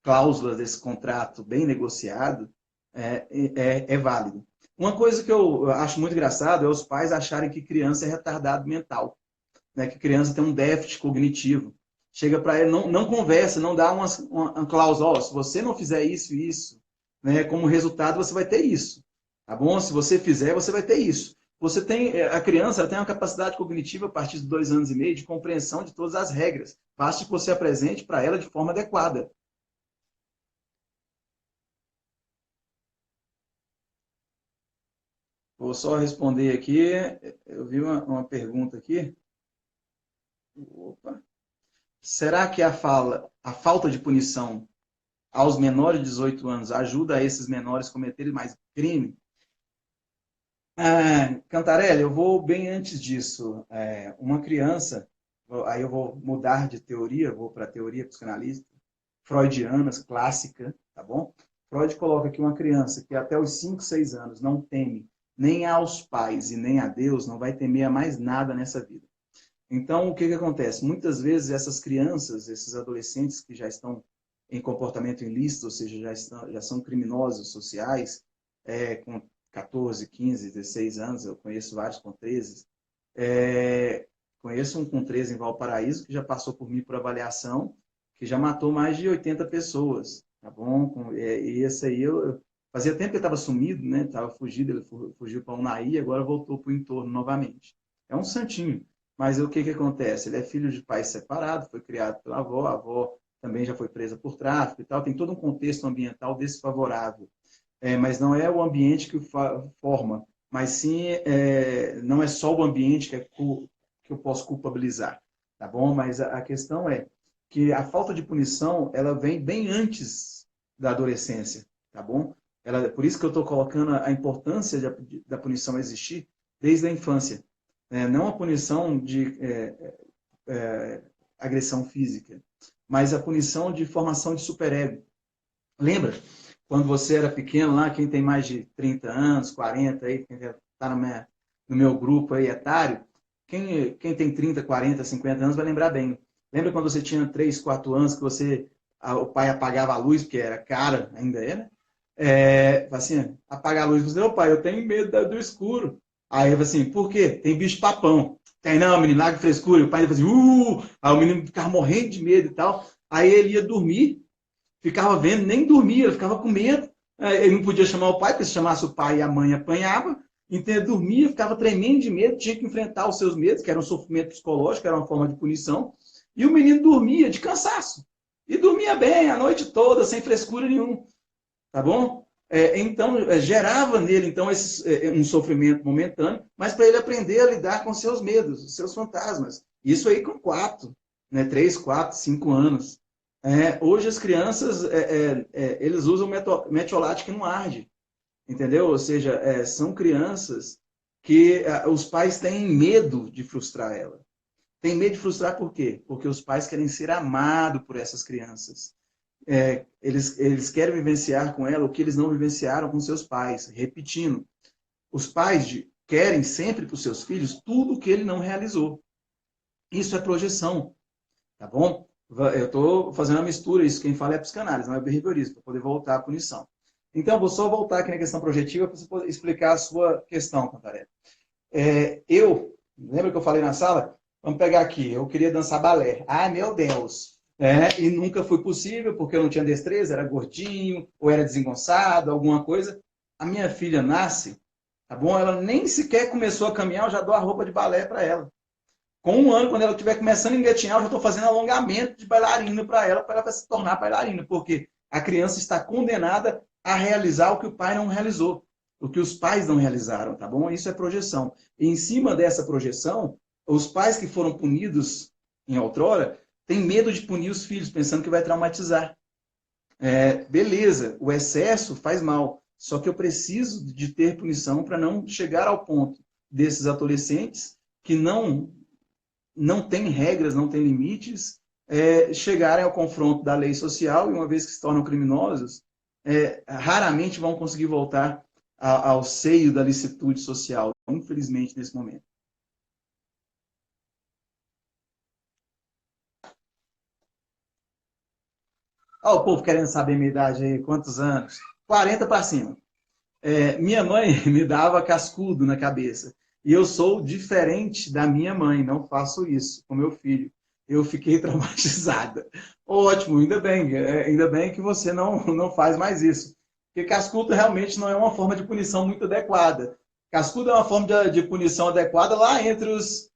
cláusulas desse contrato bem negociado, é válido. Uma coisa que eu acho muito engraçado é os pais acharem que criança é retardado mental, né? Que criança tem um déficit cognitivo. Chega para ele, não conversa, não dá uma cláusula, se você não fizer isso e isso, né, como resultado você vai ter isso. Tá bom? Se você fizer, você vai ter isso. A criança ela tem uma capacidade cognitiva a partir de 2 anos e meio de compreensão de todas as regras. Basta que você apresente para ela de forma adequada. Vou só responder aqui. Eu vi uma pergunta aqui. Opa. Será que a falta de punição aos menores de 18 anos ajuda a esses menores a cometerem mais crime? Cantarelli, eu vou bem antes disso. Uma criança, aí eu vou mudar de teoria, vou para a teoria psicanalista, freudiana, clássica, tá bom? Freud coloca que uma criança que até os 5, 6 anos não teme nem aos pais e nem a Deus, não vai temer a mais nada nessa vida. Então, o que acontece? Muitas vezes essas crianças, esses adolescentes que já estão em comportamento ilícito, ou seja, já são criminosos sociais, com 14, 15, 16 anos, eu conheço vários com 13, conheço um com 13 em Valparaíso, que já passou por mim por avaliação, que já matou mais de 80 pessoas, tá bom? E esse aí, fazia tempo que ele estava sumido, né? Estava fugido, ele fugiu para Unaí, agora voltou para o entorno novamente. É um santinho. Mas o que acontece? Ele é filho de pais separados, foi criado pela avó, a avó também já foi presa por tráfico e tal, tem todo um contexto ambiental desfavorável. Mas não é o ambiente que forma, mas sim, não é só o ambiente que eu posso culpabilizar, tá bom? Mas a questão é que a falta de punição, ela vem bem antes da adolescência, tá bom? Por isso que eu estou colocando a importância da punição existir desde a infância. Não a punição de agressão física, mas a punição de formação de superego. Lembra? Quando você era pequeno lá, quem tem mais de 30 anos, 40, aí, quem está no meu grupo aí etário, quem tem 30, 40, 50 anos vai lembrar bem. Lembra quando você tinha 3, 4 anos que você o pai apagava a luz, porque era cara, ainda é, né? Assim, apagar a luz. Eu falei, ô pai, eu tenho medo do escuro. Aí eu falei assim, por quê? Tem bicho papão. Tem não, menino, lá de frescura. E o pai fazia, Aí o menino ficava morrendo de medo e tal. Aí ele ia dormir, ficava vendo, nem dormia, ele ficava com medo. Ele não podia chamar o pai, porque se chamasse o pai, a mãe apanhava. Então ele dormia, ficava tremendo de medo, tinha que enfrentar os seus medos, que era um sofrimento psicológico, era uma forma de punição. E o menino dormia de cansaço. E dormia bem a noite toda, sem frescura nenhuma. Tá bom? Então, gerava nele então um sofrimento momentâneo, mas para ele aprender a lidar com seus medos, os seus fantasmas. Isso aí com 4, né, 3, 4, 5 anos. Hoje as crianças, eles usam metiolate que não arde, entendeu? Ou seja, são crianças que os pais têm medo de frustrar ela. Tem medo de frustrar por quê? Porque os pais querem ser amados por essas crianças. Eles querem vivenciar com ela o que eles não vivenciaram com seus pais. Repetindo, os pais querem sempre para os seus filhos tudo o que ele não realizou. Isso é projeção, tá bom? Eu estou fazendo uma mistura, isso quem fala é psicanálise, não é behaviorismo, para poder voltar à punição. Então, vou só voltar aqui na questão projetiva para você poder explicar a sua questão, Cantarelli. Lembra que eu falei na sala? Vamos pegar aqui, eu queria dançar balé. Ai, meu Deus! E nunca foi possível, porque eu não tinha destreza, era gordinho, ou era desengonçado, alguma coisa. A minha filha nasce, tá bom? Ela nem sequer começou a caminhar, eu já dou a roupa de balé para ela. Com 1 ano, quando ela estiver começando a engatinhar, eu já estou fazendo alongamento de bailarina para ela se tornar bailarina, porque a criança está condenada a realizar o que o pai não realizou, o que os pais não realizaram, tá bom? Isso é projeção. E em cima dessa projeção, os pais que foram punidos em outrora têm medo de punir os filhos, pensando que vai traumatizar. Beleza, o excesso faz mal, só que eu preciso de ter punição para não chegar ao ponto desses adolescentes que não têm regras, não têm limites, chegarem ao confronto da lei social e, uma vez que se tornam criminosos, raramente vão conseguir voltar ao seio da licitude social, infelizmente, nesse momento. Olha o povo querendo saber minha idade aí, quantos anos? 40 para cima. Minha mãe me dava cascudo na cabeça. E eu sou diferente da minha mãe, não faço isso com meu filho. Eu fiquei traumatizada. Ótimo, ainda bem que você não faz mais isso. Porque cascudo realmente não é uma forma de punição muito adequada. Cascudo é uma forma de punição adequada lá entre os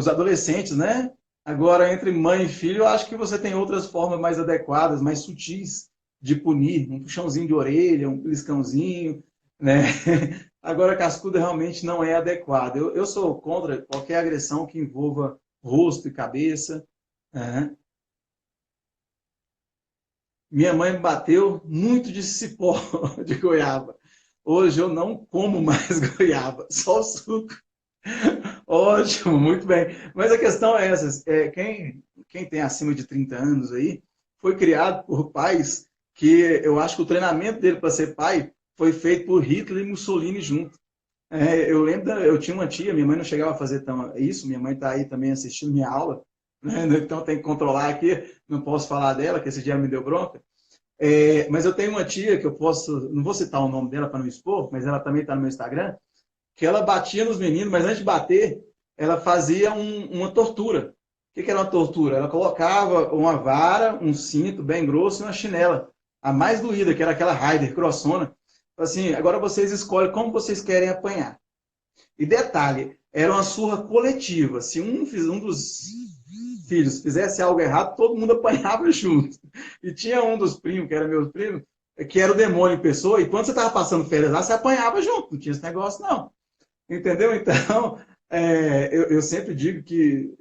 adolescentes, né? Agora, entre mãe e filho, eu acho que você tem outras formas mais adequadas, mais sutis de punir, um puxãozinho de orelha, um beliscãozinho, né? Agora, cascudo realmente não é adequado. Eu sou contra qualquer agressão que envolva rosto e cabeça. Né? Minha mãe me bateu muito de cipó de goiaba. Hoje eu não como mais goiaba, só o suco. Ótimo, muito bem. Mas a questão é essa: quem tem acima de 30 anos aí foi criado por pais que eu acho que o treinamento dele para ser pai foi feito por Hitler e Mussolini junto. Eu lembro, eu tinha uma tia, minha mãe não chegava a fazer isso, minha mãe está aí também assistindo minha aula, né? Então tem que controlar aqui, não posso falar dela, que esse dia me deu bronca. Mas eu tenho uma tia que eu posso, não vou citar o nome dela para não expor, mas ela também está no meu Instagram, que ela batia nos meninos, mas antes de bater, ela fazia uma tortura. O que era uma tortura? Ela colocava uma vara, um cinto bem grosso e uma chinela. A mais doída, que era aquela Raider grossona. Assim, agora vocês escolhem como vocês querem apanhar. E detalhe, era uma surra coletiva. Se um dos filhos fizesse algo errado, todo mundo apanhava junto. E tinha um dos primos, que era meu primo, que era o demônio em pessoa, e quando você estava passando férias lá, você apanhava junto. Não tinha esse negócio, não. Entendeu? Então, eu sempre digo que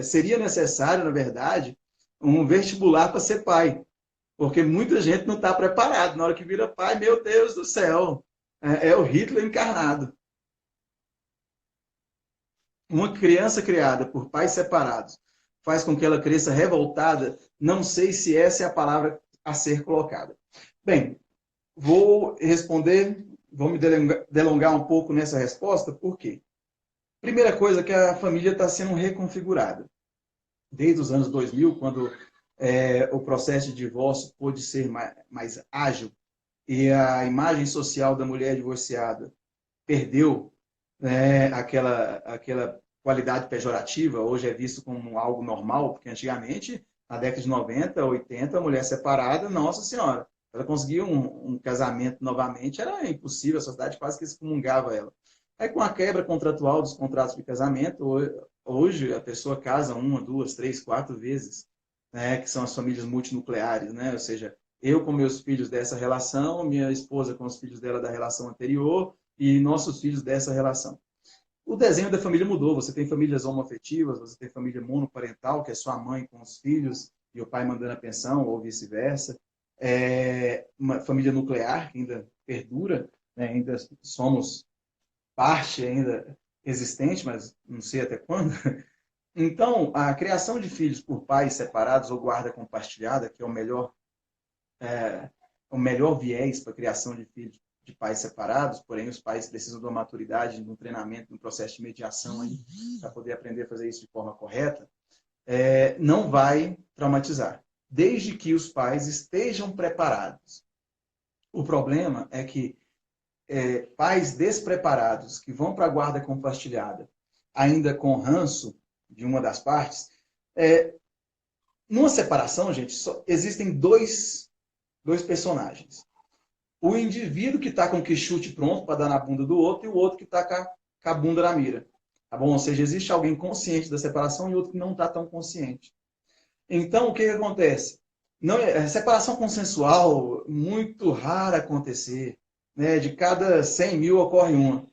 seria necessário, na verdade, um vestibular para ser pai. Porque muita gente não está preparado. Na hora que vira pai, meu Deus do céu, é o Hitler encarnado. Uma criança criada por pais separados faz com que ela cresça revoltada. Não sei se essa é a palavra a ser colocada. Bem, vou responder, vou me delongar um pouco nessa resposta, por quê? Primeira coisa que a família está sendo reconfigurada. Desde os anos 2000, quando o processo de divórcio pôde ser mais ágil e a imagem social da mulher divorciada perdeu, né, aquela qualidade pejorativa, hoje é visto como algo normal, porque antigamente, na década de 90, 80, a mulher separada, nossa senhora, ela conseguia um casamento novamente, era impossível, a sociedade quase que excomungava ela. Aí com a quebra contratual dos contratos de casamento, hoje a pessoa casa uma, duas, três, quatro vezes, né, que são as famílias multinucleares, né? Ou seja, eu com meus filhos dessa relação, minha esposa com os filhos dela da relação anterior e nossos filhos dessa relação. O desenho da família mudou. Você tem famílias homoafetivas, você tem família monoparental, que é só a mãe com os filhos e o pai mandando a pensão, ou vice-versa. Uma família nuclear, que ainda perdura, né? Ainda somos parte ainda existente, mas não sei até quando. Então, a criação de filhos por pais separados ou guarda compartilhada, que é o melhor viés para a criação de filhos de pais separados, porém os pais precisam de uma maturidade, de um treinamento, de um processo de mediação aí, para poder aprender a fazer isso de forma correta, não vai traumatizar, desde que os pais estejam preparados. O problema é que pais despreparados que vão para a guarda compartilhada, ainda com ranço de uma das partes, numa separação, gente, existem dois personagens. O indivíduo que está com o que chute pronto para dar na bunda do outro e o outro que está com a bunda na mira. Tá bom? Ou seja, existe alguém consciente da separação e outro que não está tão consciente. Então, o que acontece? Não, separação consensual, muito rara acontecer. Né? De cada 100 mil ocorre uma.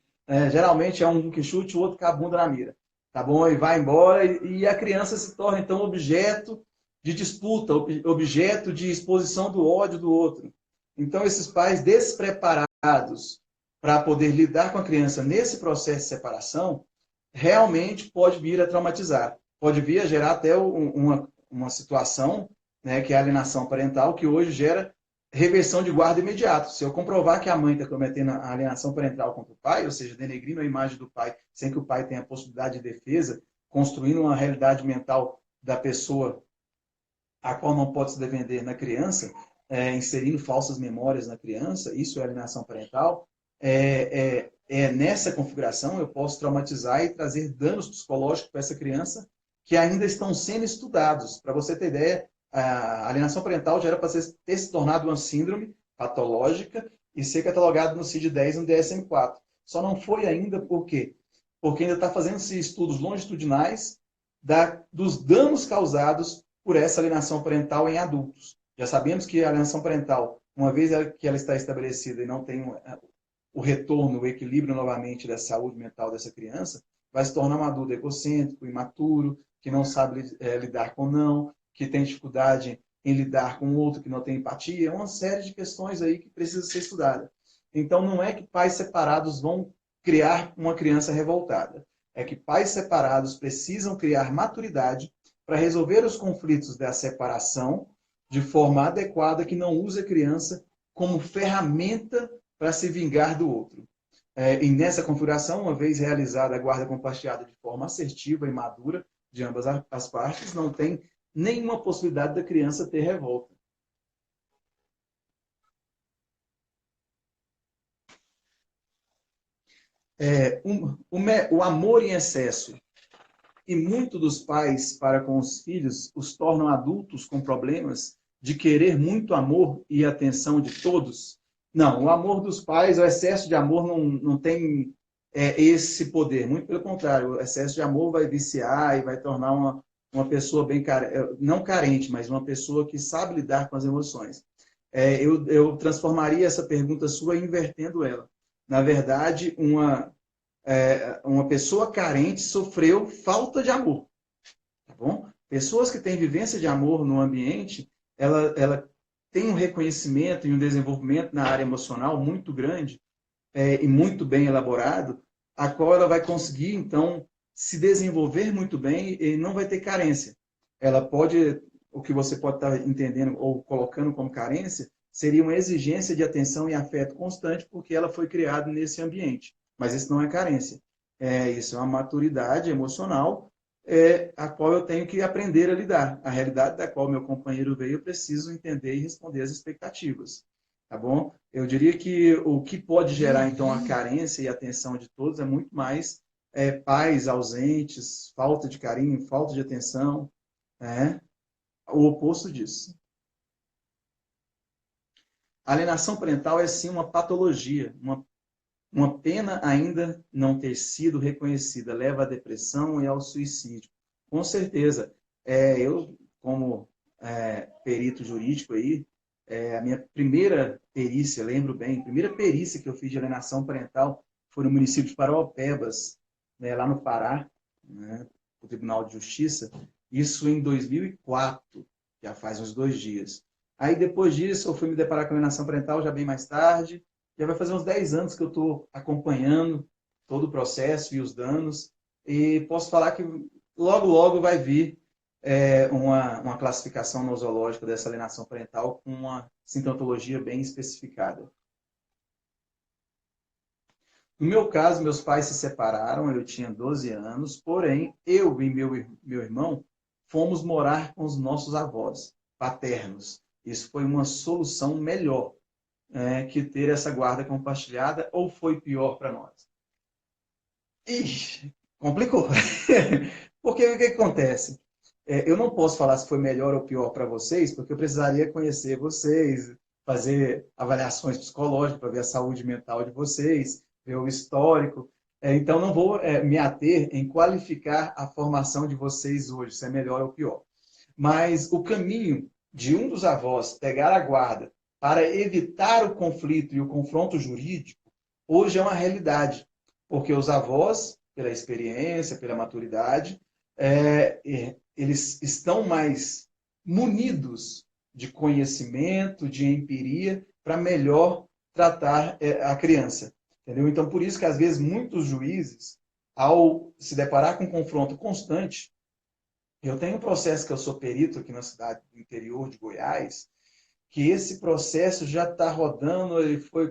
Geralmente é um que chute, o outro com a bunda na mira. Tá bom? E vai embora e a criança se torna, então, objeto de disputa, objeto de exposição do ódio do outro. Então, esses pais despreparados para poder lidar com a criança nesse processo de separação, realmente pode vir a traumatizar. Pode vir a gerar até uma situação, né, que é a alienação parental, que hoje gera reversão de guarda imediato. Se eu comprovar que a mãe está cometendo a alienação parental contra o pai, ou seja, denegrindo a imagem do pai, sem que o pai tenha a possibilidade de defesa, construindo uma realidade mental da pessoa a qual não pode se defender na criança, inserindo falsas memórias na criança, isso é alienação parental, nessa configuração eu posso traumatizar e trazer danos psicológicos para essa criança que ainda estão sendo estudados. Para você ter ideia, a alienação parental já era para ter se tornado uma síndrome patológica e ser catalogado no CID-10 e no DSM-4. Só não foi ainda por quê? Porque ainda está fazendo-se estudos longitudinais dos danos causados por essa alienação parental em adultos. Já sabemos que a alienação parental, uma vez que ela está estabelecida e não tem o retorno, o equilíbrio novamente da saúde mental dessa criança, vai se tornar um adulto egocêntrico, imaturo, que não sabe lidar com não, que tem dificuldade em lidar com o outro, que não tem empatia, uma série de questões aí que precisa ser estudada. Então, não é que pais separados vão criar uma criança revoltada. É que pais separados precisam criar maturidade para resolver os conflitos da separação de forma adequada, que não use a criança como ferramenta para se vingar do outro. E nessa configuração, uma vez realizada a guarda compartilhada de forma assertiva e madura de ambas as partes, não tem nenhuma possibilidade da criança ter revolta. O amor em excesso e muito dos pais para com os filhos os tornam adultos com problemas de querer muito amor e atenção de todos. Não, o amor dos pais, o excesso de amor não tem esse poder. Muito pelo contrário, o excesso de amor vai viciar e vai tornar uma pessoa bem não carente, mas uma pessoa que sabe lidar com as emoções. Eu transformaria essa pergunta sua invertendo ela. Na verdade, uma pessoa carente sofreu falta de amor, tá bom? Pessoas que têm vivência de amor no ambiente, ela tem um reconhecimento e um desenvolvimento na área emocional muito grande e muito bem elaborado, a qual ela vai conseguir, então, se desenvolver muito bem e não vai ter carência. Ela pode, o que você pode estar entendendo ou colocando como carência, seria uma exigência de atenção e afeto constante, porque ela foi criada nesse ambiente. Mas isso não é carência. Isso é uma maturidade emocional a qual eu tenho que aprender a lidar. A realidade da qual meu companheiro veio, eu preciso entender e responder às expectativas. Tá bom? Eu diria que o que pode gerar, então, a carência e a atenção de todos é muito mais pais ausentes, falta de carinho, falta de atenção, né? O oposto disso. A alienação parental é, sim, uma patologia, uma pena ainda não ter sido reconhecida, leva à depressão e ao suicídio. Com certeza. Eu, como perito jurídico aí, a minha primeira perícia, lembro bem, a primeira perícia que eu fiz de alienação parental foi no município de Parauapebas, né, lá no Pará, né, o Tribunal de Justiça, isso em 2004, já faz uns 2 dias. Aí depois disso eu fui me deparar com a alienação parental já bem mais tarde, já vai fazer uns 10 anos que eu estou acompanhando todo o processo e os danos, e posso falar que logo, logo vai vir uma classificação nosológica dessa alienação parental com uma sintomatologia bem especificada. No meu caso, meus pais se separaram, eu tinha 12 anos, porém, eu e meu irmão fomos morar com os nossos avós paternos. Isso foi uma solução melhor que ter essa guarda compartilhada, ou foi pior para nós? Ixi, complicou. Porque o que acontece? Eu não posso falar se foi melhor ou pior para vocês, porque eu precisaria conhecer vocês, fazer avaliações psicológicas para ver a saúde mental de vocês, ver o histórico. Então, não vou me ater em qualificar a formação de vocês hoje, se é melhor ou pior. Mas o caminho de um dos avós pegar a guarda para evitar o conflito e o confronto jurídico, hoje é uma realidade. Porque os avós, pela experiência, pela maturidade, eles estão mais munidos de conhecimento, de empiria, para melhor tratar a criança. Entendeu? Então, por isso que, às vezes, muitos juízes, ao se deparar com um confronto constante, eu tenho um processo que eu sou perito aqui na cidade do interior de Goiás, que esse processo já está rodando,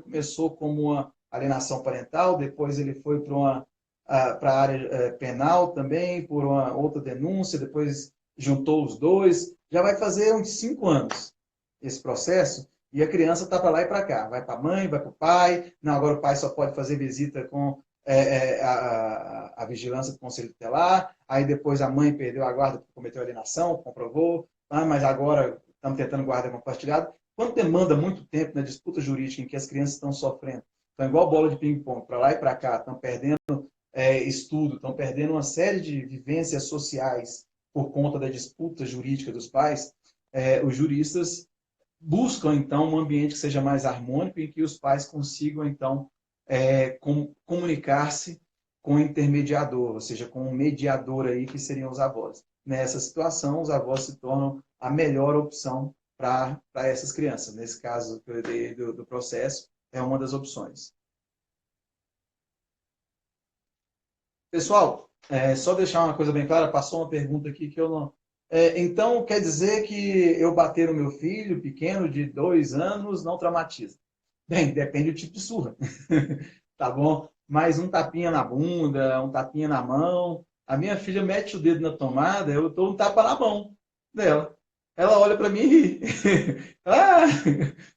começou como uma alienação parental, depois ele foi para a área penal também, por uma outra denúncia, depois juntou os dois. Já vai fazer uns 5 anos esse processo, e a criança está para lá e para cá. Vai para a mãe, vai para o pai. Não, agora o pai só pode fazer visita com a vigilância do Conselho Tutelar. Aí depois a mãe perdeu a guarda porque cometeu alienação, comprovou. Mas agora estamos tentando guarda compartilhada. Quando demanda muito tempo na disputa jurídica em que as crianças estão sofrendo, estão igual bola de ping-pong, para lá e para cá, estão perdendo estudo, estão perdendo uma série de vivências sociais por conta da disputa jurídica dos pais, os juristas buscam, então, um ambiente que seja mais harmônico, em que os pais consigam, então, comunicar-se com o intermediador, ou seja, com um mediador aí, que seriam os avós. Nessa situação, os avós se tornam a melhor opção para essas crianças. Nesse caso que eu dei do processo, é uma das opções. Pessoal, só deixar uma coisa bem clara, passou uma pergunta aqui que eu não... então, quer dizer que eu bater no meu filho pequeno de 2 anos não traumatiza? Bem, depende do tipo de surra. Tá bom? Mas um tapinha na bunda, um tapinha na mão. A minha filha mete o dedo na tomada, eu dou um tapa na mão dela. Ela olha para mim e ri. Ah,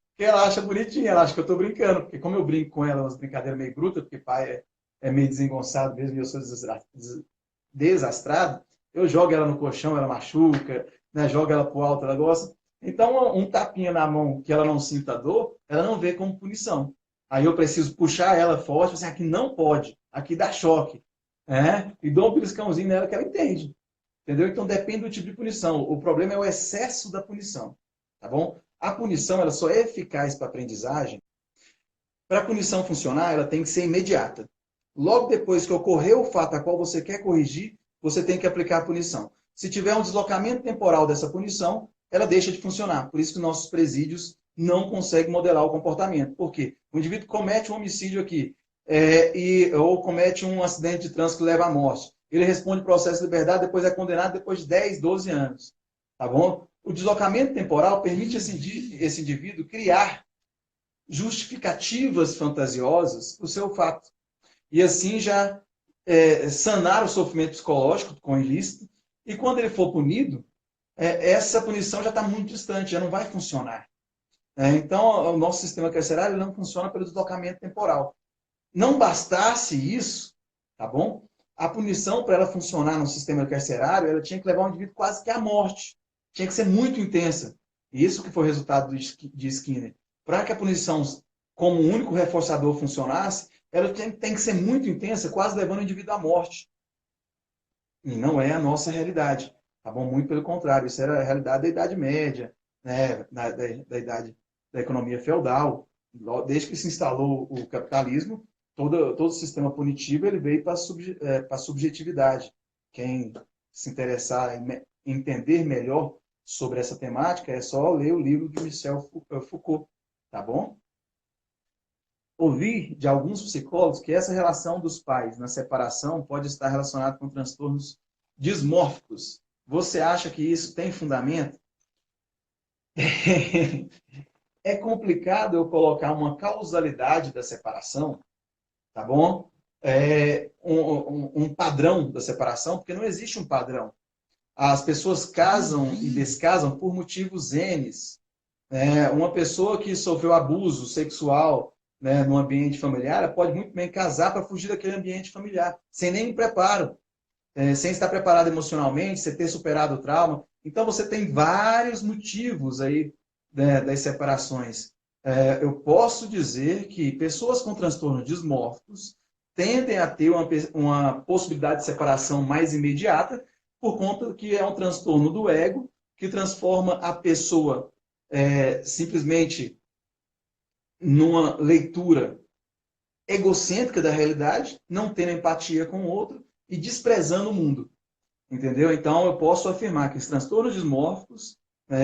porque ela acha bonitinha, ela acha que eu estou brincando. Porque como eu brinco com ela, umas brincadeiras meio brutas, porque pai é meio desengonçado mesmo e eu sou desastrado, eu jogo ela no colchão, ela machuca, né? Jogo ela pro alto, ela gosta. Então, um tapinha na mão que ela não sinta dor, ela não vê como punição. Aí eu preciso puxar ela forte, assim, aqui não pode, aqui dá choque. E dou um beliscãozinho nela que ela entende. Entendeu? Então depende do tipo de punição. O problema é o excesso da punição. Tá bom? A punição ela só é eficaz para a aprendizagem. Para a punição funcionar, ela tem que ser imediata. Logo depois que ocorreu o fato a qual você quer corrigir, você tem que aplicar a punição. Se tiver um deslocamento temporal dessa punição, ela deixa de funcionar. Por isso que nossos presídios não conseguem modelar o comportamento. Por quê? O indivíduo comete um homicídio aqui, ou comete um acidente de trânsito que leva à morte. Ele responde processo de liberdade, depois é condenado depois de 10, 12 anos. Tá bom? O deslocamento temporal permite esse indivíduo criar justificativas fantasiosas para o seu fato. E assim já sanar o sofrimento psicológico com o ilícito, e quando ele for punido, essa punição já está muito distante, já não vai funcionar. Então, o nosso sistema carcerário não funciona pelo deslocamento temporal. Não bastasse isso, tá bom? A punição, para ela funcionar no sistema carcerário, ela tinha que levar o indivíduo quase que à morte. Tinha que ser muito intensa. Isso que foi o resultado de Skinner. Para que a punição, como único reforçador, funcionasse, ela tem que ser muito intensa, quase levando o indivíduo à morte. E não é a nossa realidade. Tá bom? Muito pelo contrário. Isso era a realidade da Idade Média, né? da idade da economia feudal. Desde que se instalou o capitalismo, todo o sistema punitivo ele veio para a subjetividade. Quem se interessar em entender melhor sobre essa temática é só ler o livro de Michel Foucault. Tá bom? Ouvi de alguns psicólogos que essa relação dos pais na separação pode estar relacionada com transtornos dismórficos. Você acha que isso tem fundamento? É complicado eu colocar uma causalidade da separação, tá bom? Um padrão da separação, porque não existe um padrão. As pessoas casam e descasam por motivos N. Uma pessoa que sofreu abuso sexual, né, no ambiente familiar, ela pode muito bem casar para fugir daquele ambiente familiar, sem nenhum preparo, sem estar preparado emocionalmente, sem ter superado o trauma. Então, você tem vários motivos aí, né, das separações. Eu posso dizer que pessoas com transtornos dismórficos tendem a ter uma possibilidade de separação mais imediata, por conta que é um transtorno do ego, que transforma a pessoa simplesmente numa leitura egocêntrica da realidade, não tendo empatia com o outro e desprezando o mundo. Entendeu? Então, eu posso afirmar que os transtornos dismórficos,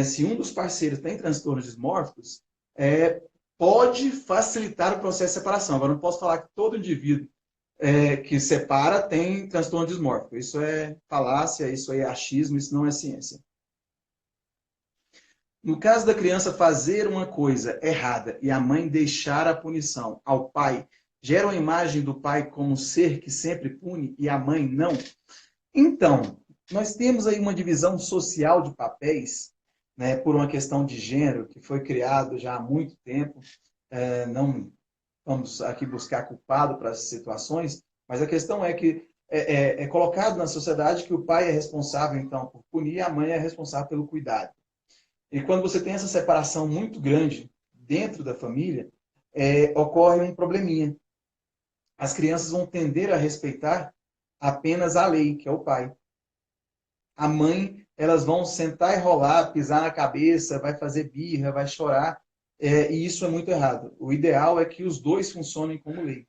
se um dos parceiros tem transtornos dismórficos, pode facilitar o processo de separação. Agora, não posso falar que todo indivíduo que separa tem transtorno dismórfico. Isso é falácia, isso é achismo, isso não é ciência. No caso da criança fazer uma coisa errada e a mãe deixar a punição ao pai, gera uma imagem do pai como ser que sempre pune e a mãe não? Então, nós temos aí uma divisão social de papéis, né, por uma questão de gênero, que foi criado já há muito tempo. Não vamos aqui buscar culpado para as situações, mas a questão é que é colocado na sociedade que o pai é responsável, então, por punir e a mãe é responsável pelo cuidado. E quando você tem essa separação muito grande dentro da família, ocorre um probleminha. As crianças vão tender a respeitar apenas a lei, que é o pai. A mãe, elas vão sentar e rolar, pisar na cabeça, vai fazer birra, vai chorar, e isso é muito errado. O ideal é que os dois funcionem como lei,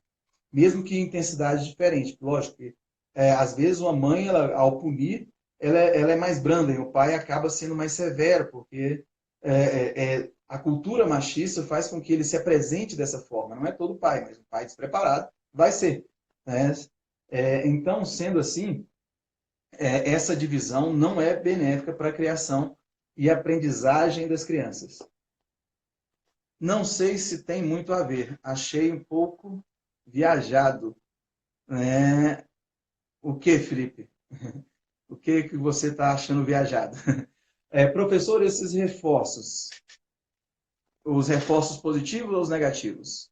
mesmo que em intensidade diferente. Lógico que, às vezes, uma mãe, ao punir, ela é mais branda, e o pai acaba sendo mais severo, porque a cultura machista faz com que ele se apresente dessa forma. Não é todo pai, mas o pai despreparado vai ser. Né? Então, sendo assim, essa divisão não é benéfica para a criação e aprendizagem das crianças. Não sei se tem muito a ver. Achei um pouco viajado. O que, Felipe? O que você está achando viajado? Professor, esses reforços, os reforços positivos ou os negativos?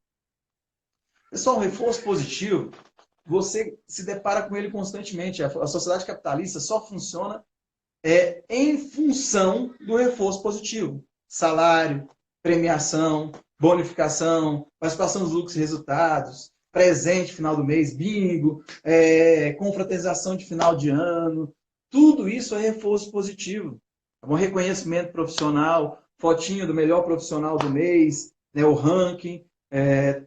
Pessoal, o reforço positivo, você se depara com ele constantemente. A sociedade capitalista só funciona em função do reforço positivo. Salário, premiação, bonificação, participação dos lucros e resultados, presente final do mês, bingo, confraternização de final de ano. Tudo isso é reforço positivo. Um reconhecimento profissional, fotinho do melhor profissional do mês, né, o ranking,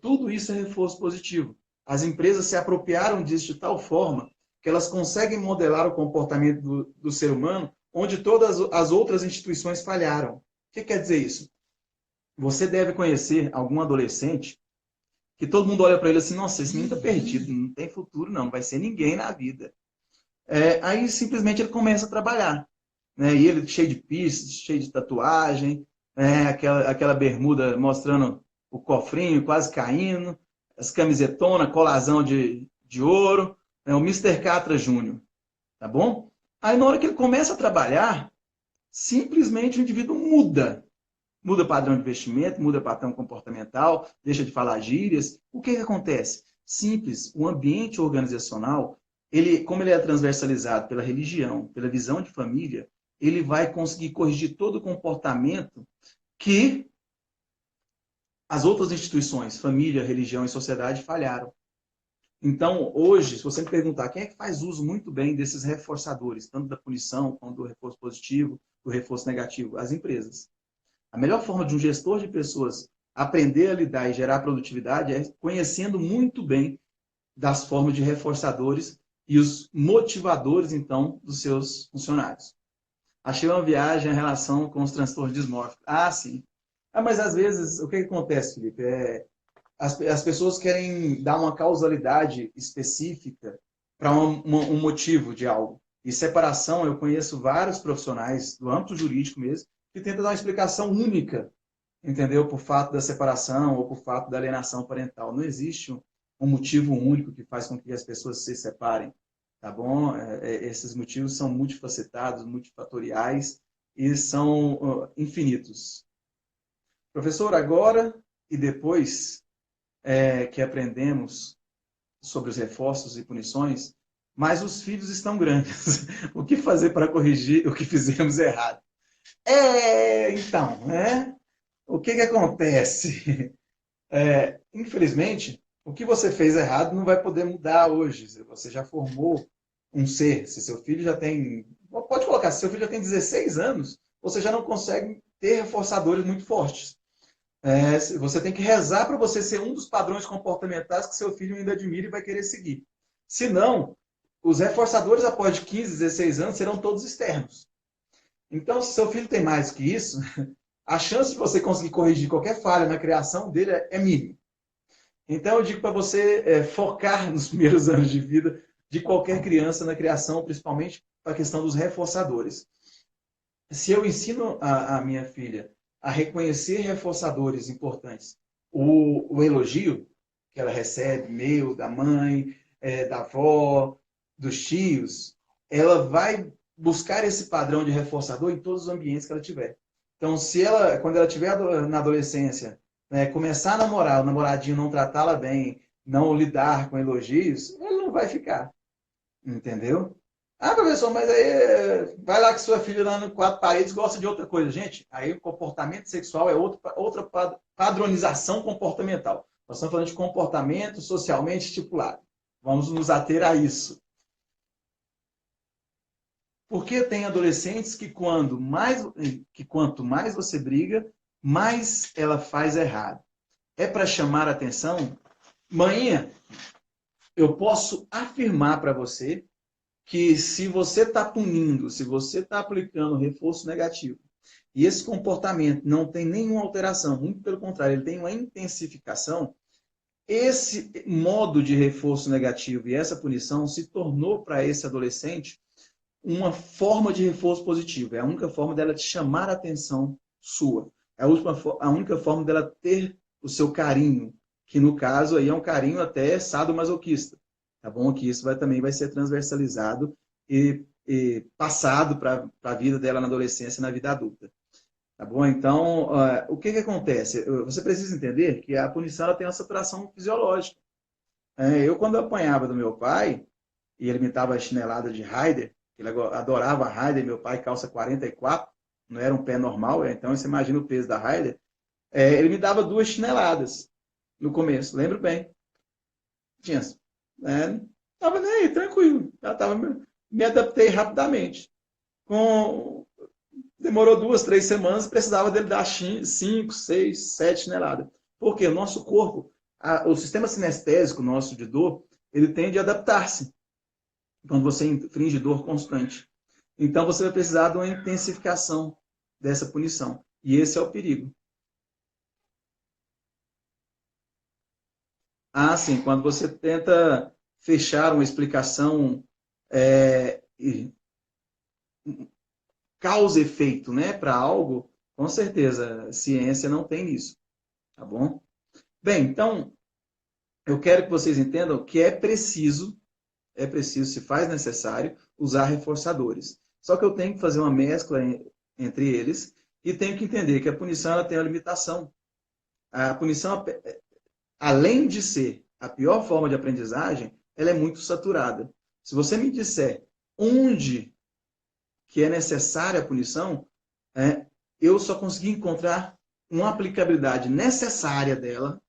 tudo isso é reforço positivo. As empresas se apropriaram disso de tal forma que elas conseguem modelar o comportamento do ser humano onde todas as outras instituições falharam. O que quer dizer isso? Você deve conhecer algum adolescente que todo mundo olha para ele assim, nossa, esse menino está perdido, não tem futuro não, não vai ser ninguém na vida. Aí simplesmente ele começa a trabalhar. Né? E ele cheio de piercing, cheio de tatuagem, aquela bermuda mostrando o cofrinho quase caindo, as camisetonas, colazão de ouro, né, o Mister Catra Júnior, tá bom? Aí na hora que ele começa a trabalhar, simplesmente o indivíduo muda. Muda padrão de vestimento, muda padrão comportamental, deixa de falar gírias. O que acontece? Simples, o ambiente organizacional, como ele é transversalizado pela religião, pela visão de família, ele vai conseguir corrigir todo o comportamento que as outras instituições, família, religião e sociedade, falharam. Então, hoje, se você me perguntar quem é que faz uso muito bem desses reforçadores, tanto da punição quanto do reforço positivo, do reforço negativo, as empresas. A melhor forma de um gestor de pessoas aprender a lidar e gerar produtividade é conhecendo muito bem das formas de reforçadores e os motivadores, então, dos seus funcionários. Achei uma viagem em relação com os transtornos dismórficos. Ah, sim. Ah, mas às vezes, o que acontece, Felipe? As pessoas querem dar uma causalidade específica para um motivo de algo. E separação, eu conheço vários profissionais do âmbito jurídico mesmo, que tentam dar uma explicação única, entendeu? Por fato da separação ou por fato da alienação parental. Não existe um motivo único que faz com que as pessoas se separem, tá bom? Esses motivos são multifacetados, multifatoriais e são infinitos. Professor, agora e depois que aprendemos sobre os reforços e punições, mas os filhos estão grandes. O que fazer para corrigir o que fizemos errado? Então, né? O que acontece? Infelizmente, o que você fez errado não vai poder mudar hoje. Você já formou um ser. Se seu filho já tem... Pode colocar, se seu filho já tem 16 anos, você já não consegue ter reforçadores muito fortes. Você tem que rezar para você ser um dos padrões comportamentais que seu filho ainda admira e vai querer seguir. Se não, os reforçadores após de 15, 16 anos serão todos externos. Então, se seu filho tem mais que isso, a chance de você conseguir corrigir qualquer falha na criação dele é mínima. Então, eu digo para você focar nos primeiros anos de vida de qualquer criança na criação, principalmente para a questão dos reforçadores. Se eu ensino a minha filha a reconhecer reforçadores importantes, o elogio que ela recebe, meu, da mãe, da avó, dos tios, ela vai buscar esse padrão de reforçador em todos os ambientes que ela tiver. Então, se ela, quando ela estiver na adolescência, começar a namorar, o namoradinho não tratá-la bem, não lidar com elogios, ela não vai ficar. Entendeu? Ah, professor, mas aí vai lá que sua filha lá no quatro paredes gosta de outra coisa. Gente, aí o comportamento sexual é outra padronização comportamental. Nós estamos falando de comportamento socialmente estipulado. Vamos nos ater a isso. Porque tem adolescentes que quanto mais você briga, mais ela faz errado. É para chamar a atenção? Maninha, eu posso afirmar para você que se você está punindo, se você está aplicando reforço negativo, e esse comportamento não tem nenhuma alteração, muito pelo contrário, ele tem uma intensificação, esse modo de reforço negativo e essa punição se tornou para esse adolescente uma forma de reforço positivo. É a única forma dela te chamar a atenção sua. É a única forma dela ter o seu carinho, que no caso aí é um carinho até sadomasoquista. Tá bom? Que isso também vai ser transversalizado e passado para a vida dela na adolescência e na vida adulta. Tá bom? Então, o que acontece? Você precisa entender que a punição ela tem uma saturação fisiológica. Eu, quando eu apanhava do meu pai, e ele me dava chinelada de Raider, ele adorava Raider, meu pai calça 44, não era um pé normal, então você imagina o peso da Raider, ele me dava 2 chineladas no começo, lembro bem. Tinha, tava nem aí, tranquilo, me adaptei rapidamente. Demorou 2, 3 semanas, precisava dele dar 5, 6, 7 chineladas. Porque o nosso corpo, o sistema sinestésico nosso de dor, ele tende a adaptar-se quando você infringe dor constante. Então, você vai precisar de uma intensificação dessa punição. E esse é o perigo. Ah, sim, quando você tenta fechar uma explicação causa e efeito, né, para algo, com certeza, ciência não tem isso. Tá bom? Bem, então, eu quero que vocês entendam que é preciso é preciso, se faz necessário, usar reforçadores. Só que eu tenho que fazer uma mescla entre eles e tenho que entender que a punição ela tem uma limitação. A punição, além de ser a pior forma de aprendizagem, ela é muito saturada. Se você me disser onde que é necessária a punição, eu só consegui encontrar uma aplicabilidade necessária dela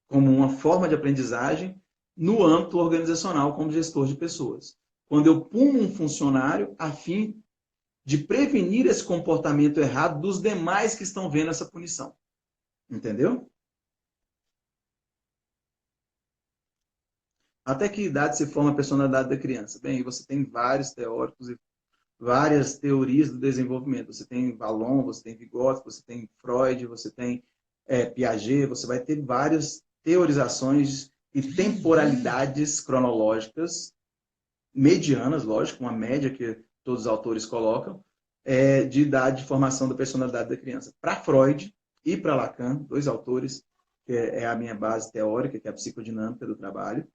como uma forma de aprendizagem no âmbito organizacional como gestor de pessoas. Quando eu puno um funcionário a fim de prevenir esse comportamento errado dos demais que estão vendo essa punição. Entendeu? Até que idade se forma a personalidade da criança? Bem, você tem vários teóricos e várias teorias do desenvolvimento. Você tem Vallon, você tem Vygotsky, você tem Freud, você tem Piaget, você vai ter várias teorizações e temporalidades cronológicas medianas, lógico, uma média que todos os autores colocam, de idade de formação da personalidade da criança. Para Freud e para Lacan, dois autores, que é a minha base teórica, que é a psicodinâmica do trabalho,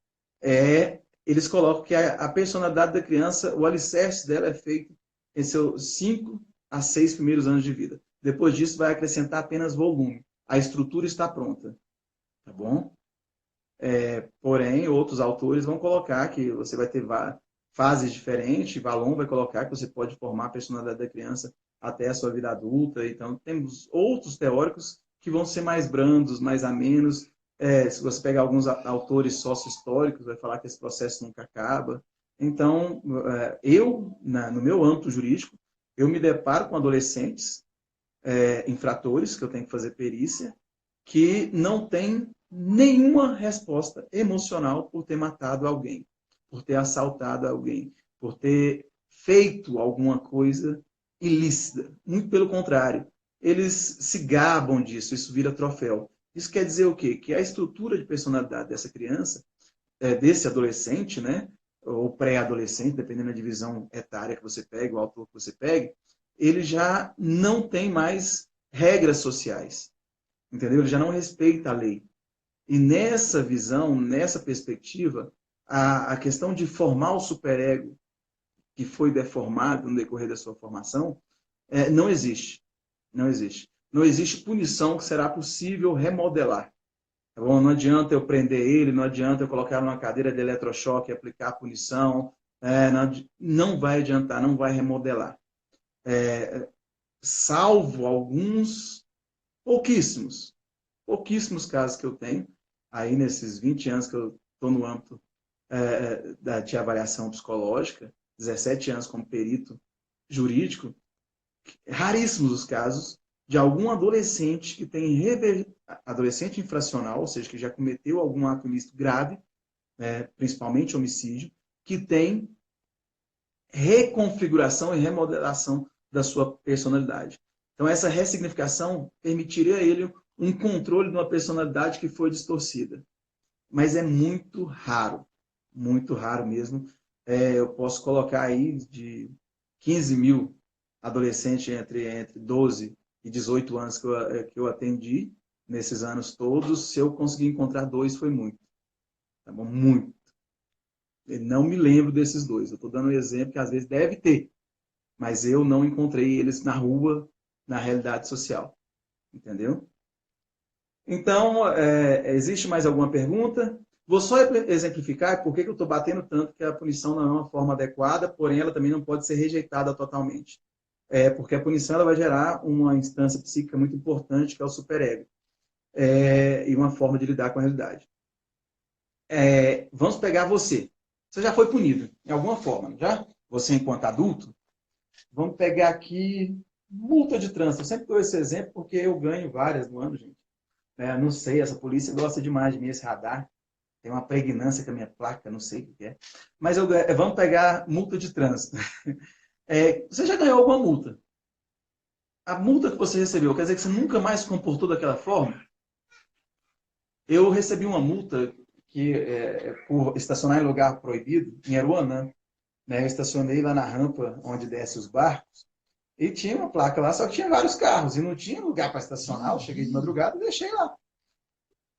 eles colocam que a personalidade da criança, o alicerce dela é feito em seus 5 a 6 primeiros anos de vida. Depois disso, vai acrescentar apenas volume. A estrutura está pronta. Tá bom? Porém, outros autores vão colocar que você vai ter fases diferentes. Vallon vai colocar que você pode formar a personalidade da criança até a sua vida adulta. Então, temos outros teóricos que vão ser mais brandos, mais amenos. Se você pegar alguns autores sócio-históricos, vai falar que esse processo nunca acaba. Então, no meu âmbito jurídico, eu me deparo com adolescentes infratores, que eu tenho que fazer perícia, que não têm nenhuma resposta emocional por ter matado alguém, por ter assaltado alguém, por ter feito alguma coisa ilícita. Muito pelo contrário, eles se gabam disso, isso vira troféu. Isso quer dizer o quê? Que a estrutura de personalidade dessa criança, desse adolescente, né, ou pré-adolescente, dependendo da divisão etária que você pega, o autor que você pegue, ele já não tem mais regras sociais, entendeu? Ele já não respeita a lei. E nessa visão, nessa perspectiva, a questão de formar o superego que foi deformado no decorrer da sua formação, não existe. Não existe. Não existe punição que será possível remodelar. Tá bom? Não adianta eu prender ele, não adianta eu colocar numa cadeira de eletrochoque e aplicar a punição. Não vai adiantar, não vai remodelar. Salvo alguns, pouquíssimos casos que eu tenho, aí nesses 20 anos que eu estou no âmbito de avaliação psicológica, 17 anos como perito jurídico, raríssimos os casos de algum adolescente que tem adolescente infracional, ou seja, que já cometeu algum ato ilícito grave, principalmente homicídio, que tem reconfiguração e remodelação da sua personalidade. Então, essa ressignificação permitiria a ele um controle de uma personalidade que foi distorcida. Mas é muito raro mesmo. Eu posso colocar aí de 15 mil adolescentes entre 12 e 18 anos que eu atendi nesses anos todos. Se eu conseguir encontrar 2, foi muito. Tá bom? Muito. Eu não me lembro desses 2. Eu estou dando um exemplo que às vezes deve ter, mas eu não encontrei eles na rua, na realidade social. Entendeu? Então, existe mais alguma pergunta? Vou só exemplificar por que eu estou batendo tanto que a punição não é uma forma adequada, porém ela também não pode ser rejeitada totalmente. Porque a punição ela vai gerar uma instância psíquica muito importante, que é o superego, e uma forma de lidar com a realidade. Vamos pegar você. Você já foi punido, em alguma forma, já? Você enquanto adulto? Vamos pegar aqui multa de trânsito. Eu sempre dou esse exemplo porque eu ganho várias no ano, gente. Não sei, essa polícia gosta demais de mim, esse radar. Tem uma pregnância com a minha placa, não sei o que é. Mas vamos pegar multa de trânsito. Você já ganhou alguma multa? A multa que você recebeu, quer dizer que você nunca mais se comportou daquela forma? Eu recebi uma multa por estacionar em lugar proibido, em Aruanã. Eu estacionei lá na rampa onde desce os barcos e tinha uma placa lá, só que tinha vários carros e não tinha lugar para estacionar. Eu cheguei de madrugada e deixei lá.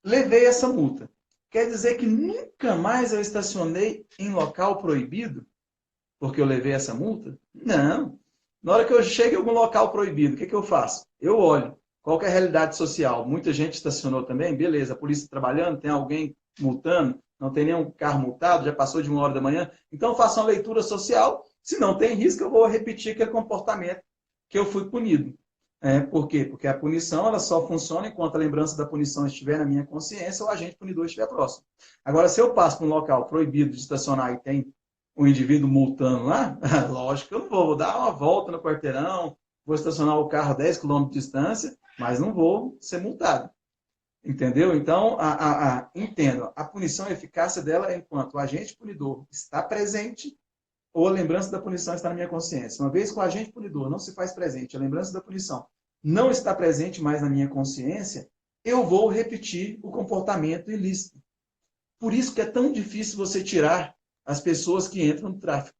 Levei essa multa. Quer dizer que nunca mais eu estacionei em local proibido? Porque eu levei essa multa? Não. Na hora que eu chego em algum local proibido, o que eu faço? Eu olho. Qual que é a realidade social? Muita gente estacionou também? Beleza. A polícia trabalhando? Tem alguém multando? Não tem nenhum carro multado? Já passou de 1 hora da manhã? Então eu faço uma leitura social. Se não tem risco, eu vou repetir aquele comportamento que eu fui punido. Por quê? Porque a punição ela só funciona enquanto a lembrança da punição estiver na minha consciência ou o agente punidor estiver próximo. Agora, se eu passo por um local proibido de estacionar e tem um indivíduo multando lá, lógico que eu não vou dar uma volta no quarteirão, vou estacionar o carro a 10 quilômetros de distância, mas não vou ser multado. Entendeu? Então, entendo, a punição e a eficácia dela é enquanto o agente punidor está presente ou a lembrança da punição está na minha consciência. Uma vez que o agente punidor não se faz presente, a lembrança da punição não está presente mais na minha consciência, eu vou repetir o comportamento ilícito. Por isso que é tão difícil você tirar as pessoas que entram no tráfico.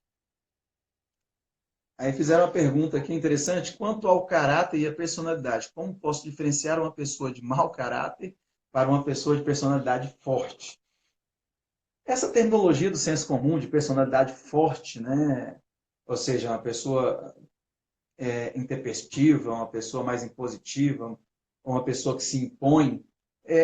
Aí fizeram uma pergunta aqui interessante, quanto ao caráter e a personalidade. Como posso diferenciar uma pessoa de mau caráter para uma pessoa de personalidade forte? Essa terminologia do senso comum de personalidade forte, né? Ou seja, uma pessoa intempestiva, uma pessoa mais impositiva, uma pessoa que se impõe,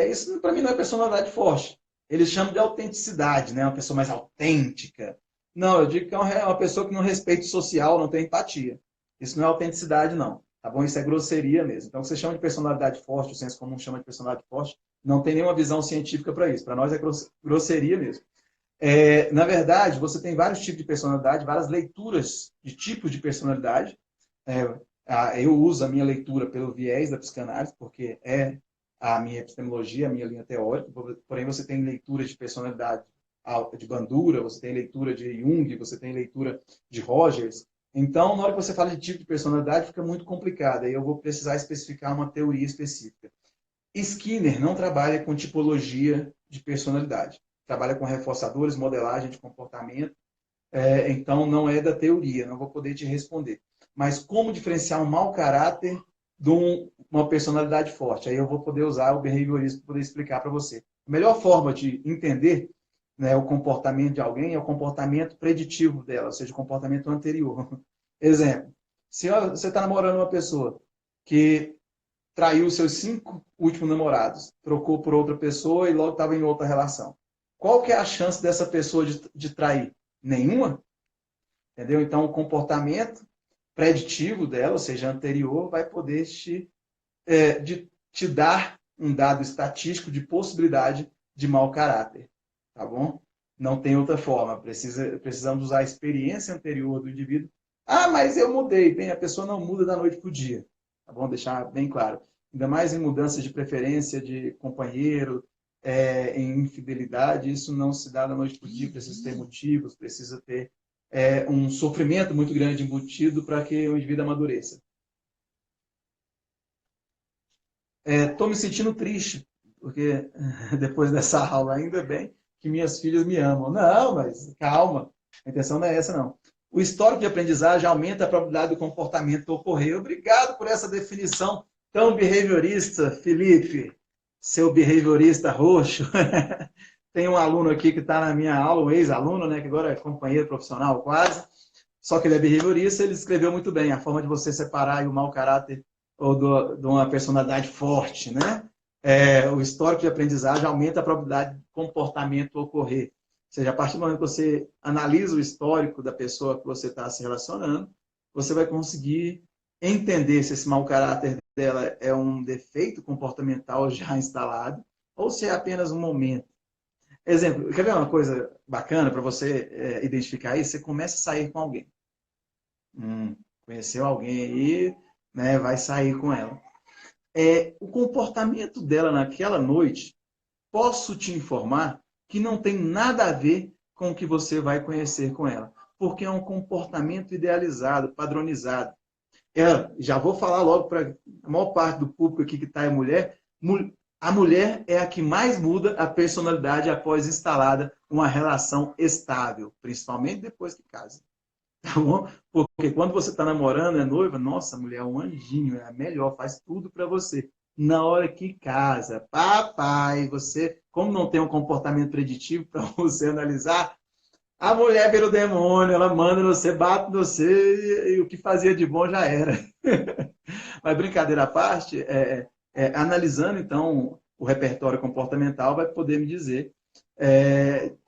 isso para mim não é personalidade forte. Eles chamam de autenticidade, né? Uma pessoa mais autêntica. Não, eu digo que é uma pessoa que não respeita o social, não tem empatia. Isso não é autenticidade, não. Tá bom? Isso é grosseria mesmo. Então, o que você chama de personalidade forte, o senso comum chama de personalidade forte, não tem nenhuma visão científica para isso. Para nós é grosseria mesmo. Na verdade, você tem vários tipos de personalidade, várias leituras de tipos de personalidade. Eu uso a minha leitura pelo viés da psicanálise, porque é a minha epistemologia, a minha linha teórica, porém você tem leitura de personalidade de Bandura, você tem leitura de Jung, você tem leitura de Rogers. Então, na hora que você fala de tipo de personalidade, fica muito complicado. Aí eu vou precisar especificar uma teoria específica. Skinner não trabalha com tipologia de personalidade. Trabalha com reforçadores, modelagem de comportamento. Então, não é da teoria, não vou poder te responder. Mas como diferenciar um mau caráter de uma personalidade forte? Aí eu vou poder usar o behaviorismo para poder explicar para você. A melhor forma de entender, né, o comportamento de alguém é o comportamento preditivo dela, ou seja, o comportamento anterior. Exemplo, se você está namorando uma pessoa que traiu seus 5 últimos namorados, trocou por outra pessoa e logo estava em outra relação. Qual que é a chance dessa pessoa de trair? Nenhuma. Entendeu? Então, o comportamento preditivo dela, ou seja, anterior, vai poder te dar um dado estatístico de possibilidade de mau caráter. Tá bom? Não tem outra forma. Precisamos usar a experiência anterior do indivíduo. Ah, mas eu mudei. Bem, a pessoa não muda da noite para o dia. Tá bom? Deixar bem claro. Ainda mais em mudança de preferência de companheiro, em infidelidade, isso não se dá da noite para o dia. Precisa ter motivos, precisa ter um sofrimento muito grande embutido para que o indivíduo amadureça. Estou me sentindo triste, porque depois dessa aula, ainda bem que minhas filhas me amam. Não, mas calma, a intenção não é essa, não. O histórico de aprendizagem aumenta a probabilidade do comportamento ocorrer. Obrigado por essa definição tão behaviorista, Felipe, seu behaviorista roxo. Tem um aluno aqui que está na minha aula, um ex-aluno, né, que agora é companheiro profissional quase, só que ele é behaviorista, ele escreveu muito bem a forma de você separar o mau caráter ou de uma personalidade forte, né? O histórico de aprendizagem aumenta a probabilidade de comportamento ocorrer. Ou seja, a partir do momento que você analisa o histórico da pessoa que você está se relacionando, você vai conseguir entender se esse mau caráter dela é um defeito comportamental já instalado ou se é apenas um momento. Exemplo, quer ver uma coisa bacana para você identificar isso? Você começa a sair com alguém. Conheceu alguém aí, né, vai sair com ela. O comportamento dela naquela noite, posso te informar que não tem nada a ver com o que você vai conhecer com ela. Porque é um comportamento idealizado, padronizado. Já vou falar logo para a maior parte do público aqui que está é mulher. A mulher é a que mais muda a personalidade após instalada uma relação estável, principalmente depois que casa. Tá bom? Porque quando você está namorando, é noiva, nossa, a mulher é um anjinho, é a melhor, faz tudo para você. Na hora que casa, papai, você como não tem um comportamento preditivo para você analisar, a mulher pelo demônio, ela manda você, bate você e o que fazia de bom já era. Mas brincadeira à parte, analisando então o repertório comportamental, vai poder me dizer,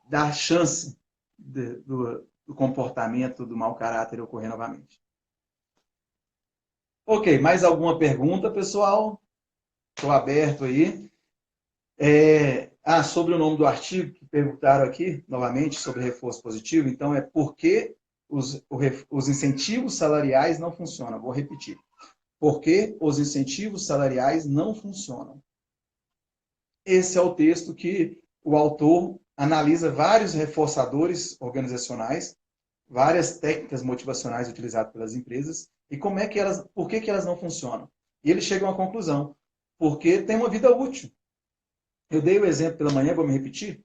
dar chance do comportamento do mau caráter ocorrer novamente. Ok, mais alguma pergunta, pessoal? Estou aberto aí. Sobre o nome do artigo, que perguntaram aqui, novamente, sobre reforço positivo. Então, é por que os incentivos salariais não funcionam. Vou repetir. Por que os incentivos salariais não funcionam? Esse é o texto que o autor analisa vários reforçadores organizacionais, várias técnicas motivacionais utilizadas pelas empresas e por que elas não funcionam. E ele chega a uma conclusão. Porque tem uma vida útil. Eu dei o exemplo pela manhã, vou me repetir.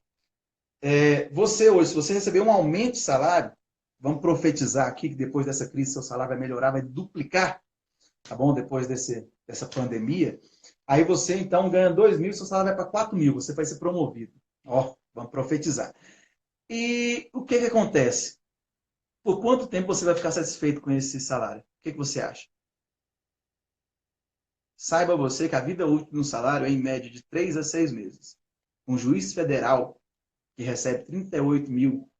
Você hoje, se você receber um aumento de salário, vamos profetizar aqui que depois dessa crise seu salário vai melhorar, vai duplicar, tá bom? Depois dessa pandemia. Aí você, então, ganha 2.000, seu salário vai para 4.000, você vai ser promovido. Ó, vamos profetizar. E o que acontece? Por quanto tempo você vai ficar satisfeito com esse salário? O que você acha? Saiba você que a vida útil de um salário é em média de 3 a 6 meses. Um juiz federal que recebe 38 mil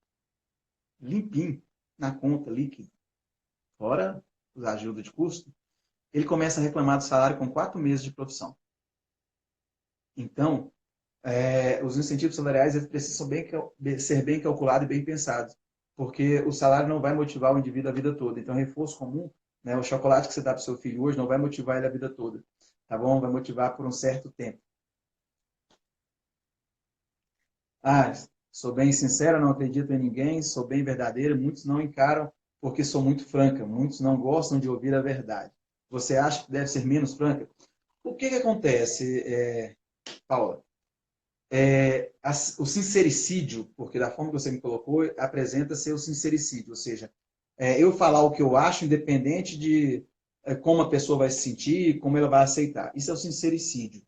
limpinho na conta líquida, fora os ajudas de custo, ele começa a reclamar do salário com 4 meses de profissão. Então, os incentivos salariais eles precisam ser bem calculados e bem pensados, porque o salário não vai motivar o indivíduo a vida toda. Então, reforço comum, né, o chocolate que você dá para o seu filho hoje não vai motivar ele a vida toda, tá bom? Vai motivar por um certo tempo. Sou bem sincera, não acredito em ninguém, sou bem verdadeira, muitos não encaram porque sou muito franca, muitos não gostam de ouvir a verdade. Você acha que deve ser menos franca? O que acontece, Paula? O sincericídio, porque da forma que você me colocou, apresenta ser o sincericídio, ou seja, eu falar o que eu acho, independente de como a pessoa vai se sentir, como ela vai aceitar. Isso é o sincericídio.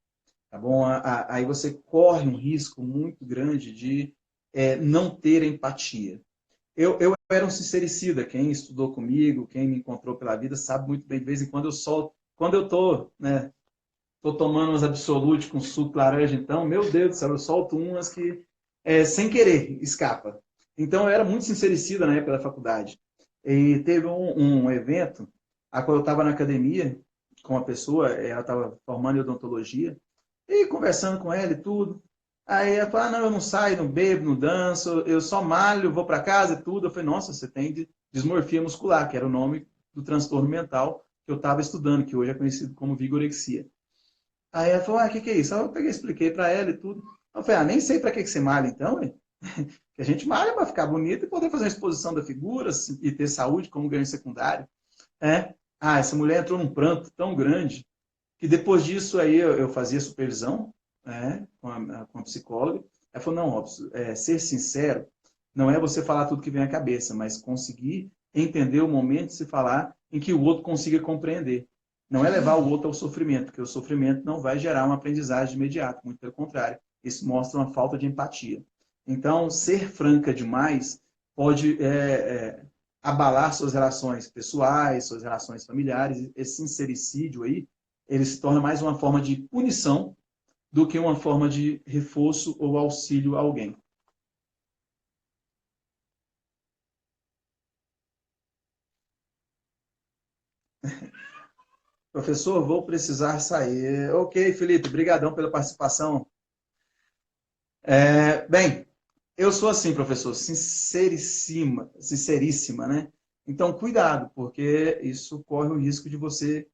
Tá bom? Aí você corre um risco muito grande de não ter empatia. Eu era um sincericida, quem estudou comigo, quem me encontrou pela vida, sabe muito bem, de vez em quando eu solto, quando eu estou, né, tô tomando umas Absolute com suco de laranja, então, meu Deus do céu, eu solto umas que, sem querer, escapa. Então, eu era muito sincericida na época da faculdade. E teve um evento, a qual eu estava na academia com uma pessoa, ela estava formando em odontologia, e conversando com ela e tudo. Aí ela falou, não, eu não saio, não bebo, não danço, eu só malho, vou para casa e tudo. Eu falei, nossa, você tem dismorfia muscular, que era o nome do transtorno mental que eu estava estudando, que hoje é conhecido como vigorexia. Aí ela falou, o que é isso? Aí eu peguei, expliquei para ela e tudo. Eu falei, nem sei para que você malha então, hein? Que a gente malha para ficar bonito e poder fazer uma exposição da figura e ter saúde como ganho secundário. Essa mulher entrou num pranto tão grande que depois disso aí eu fazia supervisão, né, com a psicóloga. Ela falou, não, Robson, ser sincero não é você falar tudo que vem à cabeça, mas conseguir entender o momento de se falar em que o outro consiga compreender. Não é levar o outro ao sofrimento, porque o sofrimento não vai gerar uma aprendizagem imediata, muito pelo contrário. Isso mostra uma falta de empatia. Então, ser franca demais pode abalar suas relações pessoais, suas relações familiares. Esse sincericídio aí, ele se torna mais uma forma de punição do que uma forma de reforço ou auxílio a alguém. Professor, vou precisar sair. Ok, Felipe, brigadão pela participação. Bem, eu sou assim, professor, sinceríssima, né? Então, cuidado, porque isso corre o risco de você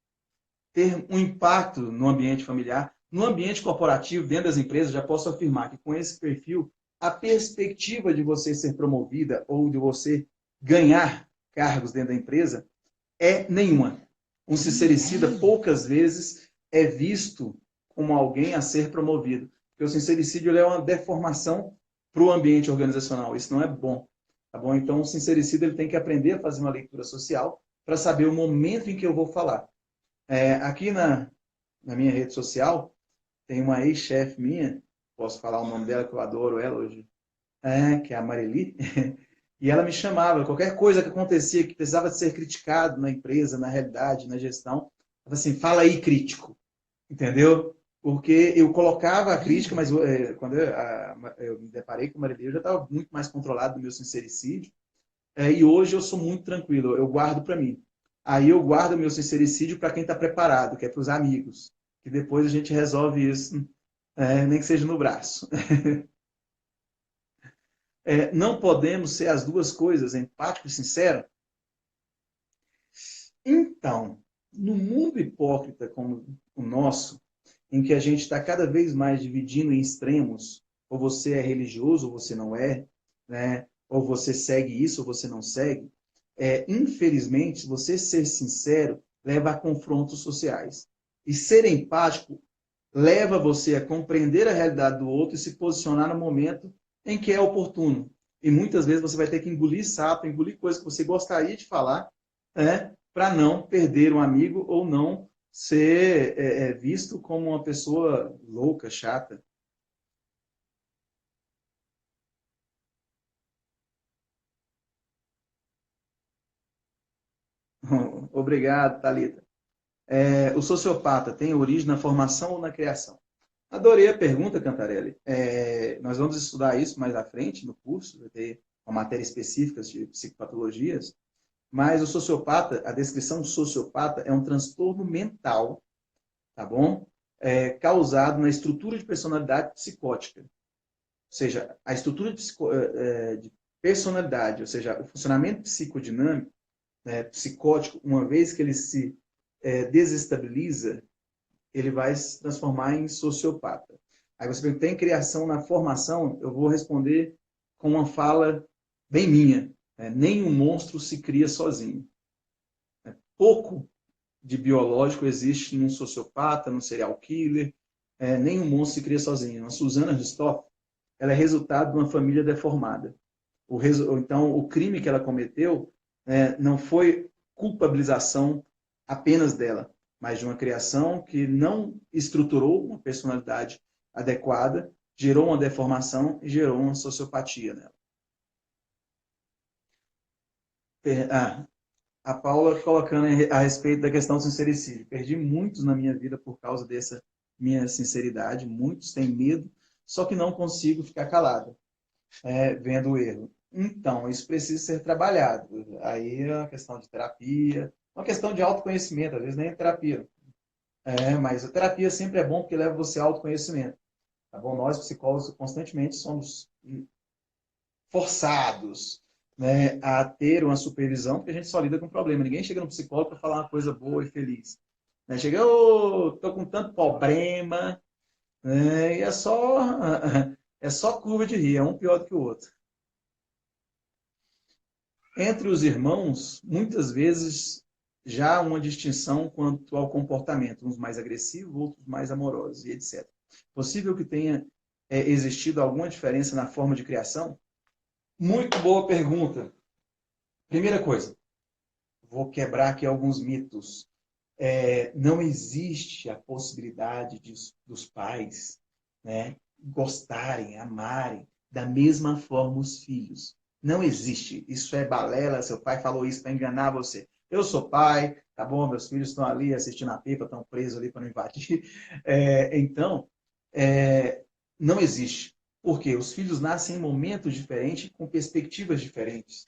ter um impacto no ambiente familiar. No ambiente corporativo, dentro das empresas, já posso afirmar que com esse perfil, a perspectiva de você ser promovida ou de você ganhar cargos dentro da empresa é nenhuma. Um sincericida poucas vezes é visto como alguém a ser promovido. Porque o sincericídio é uma deformação para o ambiente organizacional. Isso não é bom. Tá bom? Então, o sincericida ele tem que aprender a fazer uma leitura social para saber o momento em que eu vou falar. Aqui na minha rede social, tem uma ex-chefe minha posso falar o nome dela, que eu adoro ela hoje, que é a Mareli, e ela me chamava, qualquer coisa que acontecia que precisava de ser criticado na empresa, na realidade, na gestão, ela assim, fala aí, crítico, entendeu? Porque eu colocava a crítica, mas quando eu me deparei com a Mareli, eu já estava muito mais controlado do meu sincericídio, e hoje eu sou muito tranquilo, eu guardo para mim. Aí eu guardo o meu sincericídio para quem está preparado, que é para os amigos, que depois a gente resolve isso, nem que seja no braço. Não podemos ser as duas coisas, empático e sincero? Então, no mundo hipócrita como o nosso, em que a gente está cada vez mais dividindo em extremos, ou você é religioso ou você não é, né? Ou você segue isso ou você não segue, infelizmente, você ser sincero leva a confrontos sociais. E ser empático leva você a compreender a realidade do outro e se posicionar no momento em que é oportuno. E muitas vezes você vai ter que engolir sapo, engolir coisas que você gostaria de falar, para não perder um amigo ou não ser visto como uma pessoa louca, chata. Obrigado, Thalita. O sociopata tem origem na formação ou na criação? Adorei a pergunta, Cantarelli. Nós vamos estudar isso mais à frente no curso, vai ter uma matéria específica de psicopatologias, mas o sociopata, a descrição do sociopata é um transtorno mental, tá bom? Causado na estrutura de personalidade psicótica. Ou seja, a estrutura de personalidade, ou seja, o funcionamento psicodinâmico, psicótico, uma vez que ele se desestabiliza, ele vai se transformar em sociopata. Aí você pergunta, tem criação na formação? Eu vou responder com uma fala bem minha. Nenhum monstro se cria sozinho. Pouco de biológico existe num sociopata, num serial killer. Nenhum monstro se cria sozinho. A Susana Ristoff, ela é resultado de uma família deformada. Então, o crime que ela cometeu não foi culpabilização apenas dela, mas de uma criação que não estruturou uma personalidade adequada, gerou uma deformação e gerou uma sociopatia nela. Ah, a Paula colocando a respeito da questão do sincericídio. Perdi muitos na minha vida por causa dessa minha sinceridade, muitos têm medo, só que não consigo ficar calado, vendo o erro. Então, isso precisa ser trabalhado. Aí é uma questão de terapia, uma questão de autoconhecimento, às vezes nem é terapia. Mas a terapia sempre é bom porque leva você ao autoconhecimento. Tá bom? Nós, psicólogos, constantemente somos forçados, né, a ter uma supervisão, porque a gente só lida com problema. Ninguém chega no psicólogo para falar uma coisa boa e feliz. Né? Chega, tô com tanto problema, né? E é só curva de rir, é um pior do que o outro. Entre os irmãos, muitas vezes já há uma distinção quanto ao comportamento, uns mais agressivos, outros mais amorosos, e etc. Possível que tenha existido alguma diferença na forma de criação? Muito boa pergunta. Primeira coisa, vou quebrar aqui alguns mitos. Não existe a possibilidade dos pais, né, gostarem, amarem da mesma forma os filhos. Não existe. Isso é balela. Seu pai falou isso para enganar você. Eu sou pai, tá bom? Meus filhos estão ali assistindo a pipa, estão presos ali para não invadir. Então, não existe. Porque os filhos nascem em momentos diferentes, com perspectivas diferentes.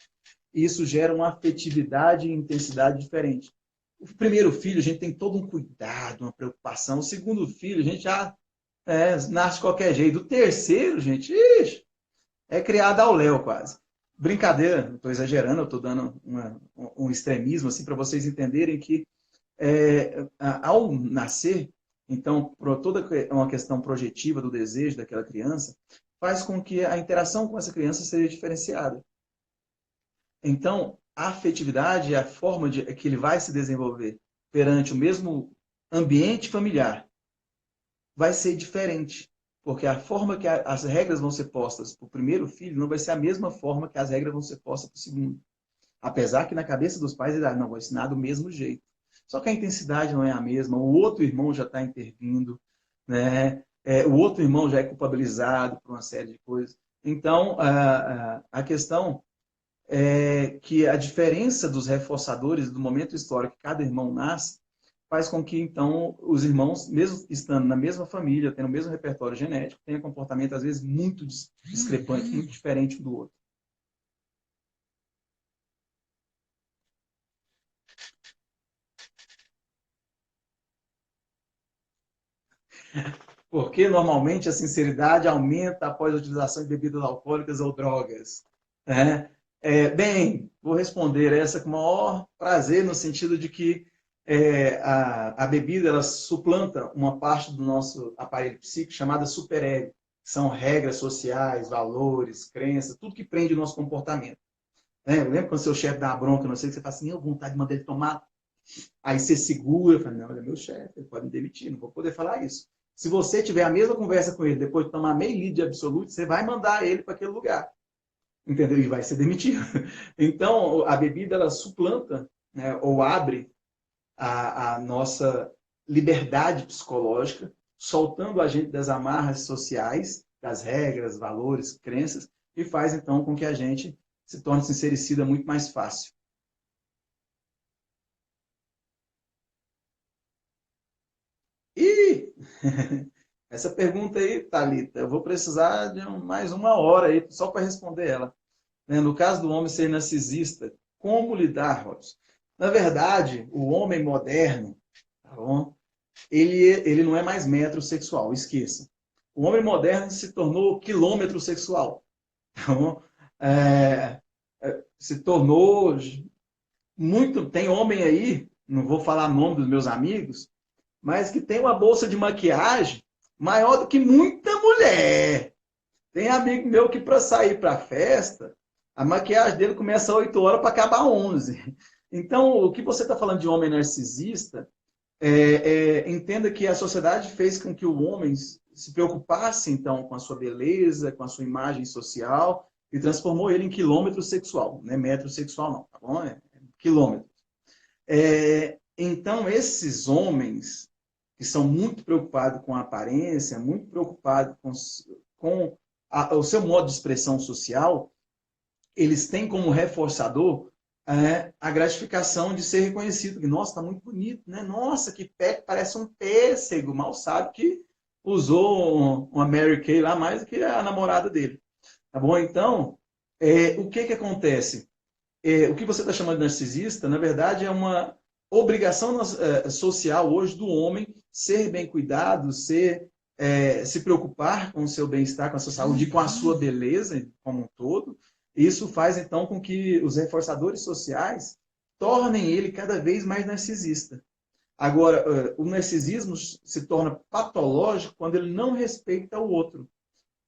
E isso gera uma afetividade e intensidade diferente. O primeiro filho, a gente tem todo um cuidado, uma preocupação. O segundo filho, a gente já nasce de qualquer jeito. O terceiro, gente, é criado ao léu quase. Brincadeira, estou exagerando, eu estou dando um extremismo assim, para vocês entenderem que ao nascer, então, toda uma questão projetiva do desejo daquela criança faz com que a interação com essa criança seja diferenciada. Então, a afetividade é a forma que ele vai se desenvolver perante o mesmo ambiente familiar vai ser diferente. Porque a forma que as regras vão ser postas para o primeiro filho não vai ser a mesma forma que as regras vão ser postas para o segundo. Apesar que na cabeça dos pais, eles não, vou ensinar do mesmo jeito. Só que a intensidade não é a mesma, o outro irmão já está intervindo, né? o outro irmão já é culpabilizado por uma série de coisas. Então, a questão é que a diferença dos reforçadores do momento histórico que cada irmão nasce faz com que, então, os irmãos, mesmo estando na mesma família, tendo o mesmo repertório genético, tenham comportamento, às vezes, muito discrepante, muito diferente um do outro. Porque, normalmente, a sinceridade aumenta após a utilização de bebidas alcoólicas ou drogas. Né? Bem, vou responder essa com o maior prazer, no sentido de que a bebida ela suplanta uma parte do nosso aparelho psíquico chamada superego, que são regras sociais, valores, crenças, tudo que prende o nosso comportamento. Né? Eu lembro quando seu chefe dá uma bronca, não sei, que você fala assim, eu vontade de mandar ele tomar. Aí você segura, fala, não, ele é meu chefe, ele pode me demitir, não vou poder falar isso. Se você tiver a mesma conversa com ele, depois de tomar meio litro de absoluto, você vai mandar ele para aquele lugar. Entendeu? E vai ser demitido. Então, a bebida, ela suplanta, né, ou abre a nossa liberdade psicológica, soltando a gente das amarras sociais, das regras, valores, crenças, e faz, então, com que a gente se torne sincericida muito mais fácil. E essa pergunta aí, Thalita, eu vou precisar de mais uma hora aí só para responder ela. Né? No caso do homem ser narcisista, como lidar, Robson? Na verdade, o homem moderno, tá bom? Ele não é mais metrosexual, esqueça. O homem moderno se tornou quilômetro sexual. Tá bom? Se tornou muito. Tem homem aí, não vou falar o nome dos meus amigos, mas que tem uma bolsa de maquiagem maior do que muita mulher. Tem amigo meu que para sair para a festa, a maquiagem dele começa às 8 horas para acabar às 11. Então, o que você está falando de homem narcisista, entenda que a sociedade fez com que o homem se preocupasse, então, com a sua beleza, com a sua imagem social, e transformou ele em quilômetro sexual, não é metro sexual não, tá bom? É quilômetro. Então, esses homens que são muito preocupados com a aparência, muito preocupados com o seu modo de expressão social, eles têm como reforçador a gratificação de ser reconhecido. Que, nossa, está muito bonito, né? Nossa, que pé, parece um pêssego. Mal sabe que usou uma Mary Kay lá mais do que a namorada dele. Tá bom? Então, o que acontece? O que você está chamando de narcisista, na verdade, é uma obrigação social hoje do homem ser bem cuidado, se preocupar com o seu bem-estar, com a sua saúde e com a sua beleza como um todo. Isso faz, então, com que os reforçadores sociais tornem ele cada vez mais narcisista. Agora, o narcisismo se torna patológico quando ele não respeita o outro.